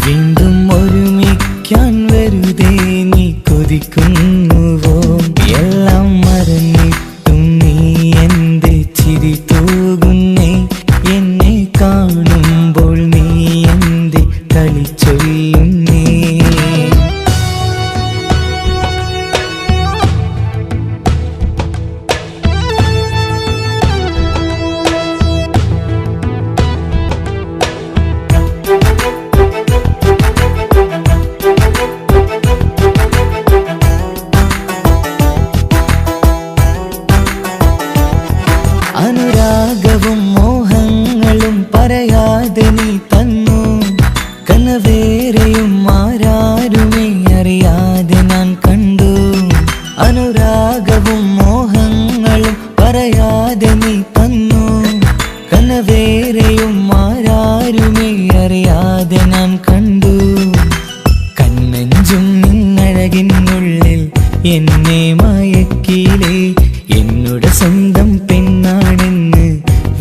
വീണ്ടും ഒരുമിക്കാൻ വെറുതെ നീ കൊതിക്കുന്നുവോ എല്ലാം മറന്നിട്ടും നീ എന്റെ ചിരി തൂകുന്നേ എന്നെ കാണുമ്പോൾ നീ എന്റെ കളി ചൊല്ലുന്നേ അനുരാഗവും മോഹങ്ങളും പറയാതെ നീ തന്നു കനവേറെയും ആരാരുമേ അറിയാതെ ഞാൻ കണ്ടു അനുരാഗവും മോഹങ്ങളും പറയാതെ നീ തന്നു കനവേറെയും ആരാരുമേ അറിയാതെ ഞാൻ കണ്ടു കണ്ണെഞ്ചും നിന്നഴകിനുള്ളിൽ എന്നെ മയക്കിയിലേ എന്നോട് സ്വന്തം പെണ്ണാണെന്ന്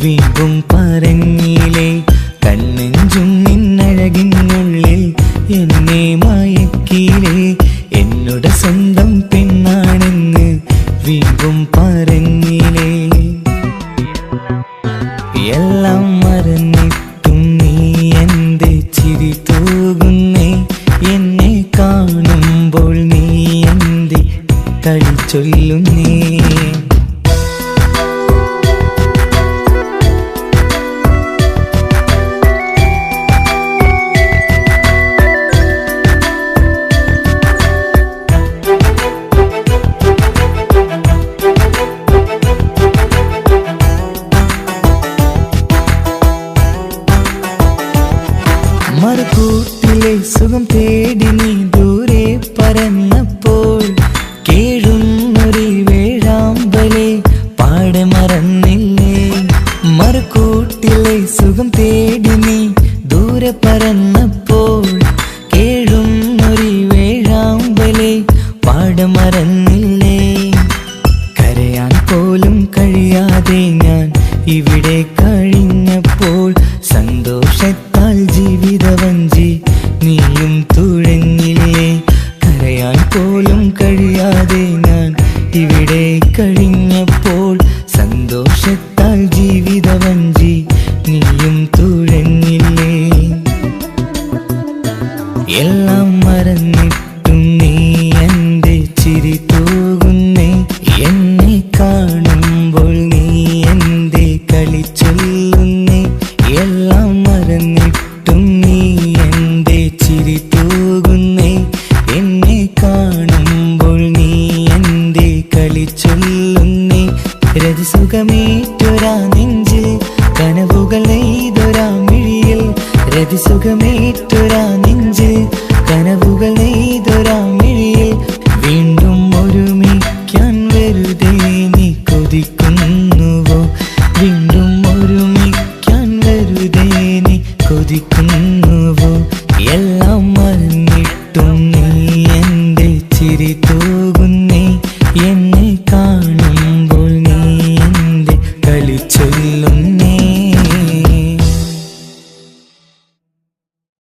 വീണ്ടും പറഞ്ഞില്ലേ കണ്ണെഞ്ചും നിന്നഴകിനുള്ളിൽ എന്നെ മയക്കിയില്ലേ എന്നോട് സ്വന്തം പെണ്ണാണെന്ന് വീണ്ടും പറഞ്ഞില്ലേ എല്ലാം മറന്നിട്ടും നീ എന്റെ ചിരി തൂകുന്നേ എന്നെ കാണുമ്പോൾ നീ എന്റെ കളി ചൊല്ലുന്നേ മറുകൂട്ടിലെ സുഖം തേടി നീ ദൂരെ പറന്നപ്പോൾ കേഴുന്നൊരു വേഴാമ്പലെ പാടെ മറന്നില്ലേ മറുകൂട്ടിലെ സുഖം തേടി നീ ദൂരെ പറന്നപ്പോൾ കേഴുന്നൊരു വേഴാമ്പലെ പാടെ മറന്നില്ലേ കരയാൻ പോലും കഴിയാതെ ഞാൻ ഇവിടെ കഴിഞ്ഞപ്പോൾ സന്തോഷത്താൽ ജീവിതവഞ്ചി നീയും തുഴഞ്ഞില്ലേ കരയാൻ പോലും കഴിയാതെ ഞാൻ ഇവിടെ കഴിഞ്ഞപ്പോൾ സന്തോഷത്താൽ ജീവിതവഞ്ചി നീയും തുഴഞ്ഞില്ലേ എല്ലാം മറന്നിട്ടും നീ എന്റെ ചിരി തൂകുന്നേ എന്നെ കാണുമ്പോൾ നീ എന്റെ കളി ചൊല്ലുന്നേ എല്ലാം മറന്നിട്ടും നീ എന്റെ ചിരി തൂകുന്നേ എന്നെ കാണുമ്പോൾ നീ എന്റെ കളി ചൊല്ലുന്നേ രതിസുഖമേറ്റൊരാ നെഞ്ചിൽ കനവുകൾ നെയ്തൊരാ മിഴിയിൽ രതിസുഖമേറ്റൊരാ നെഞ്ചിൽ കനവുകൾ നെയ്ത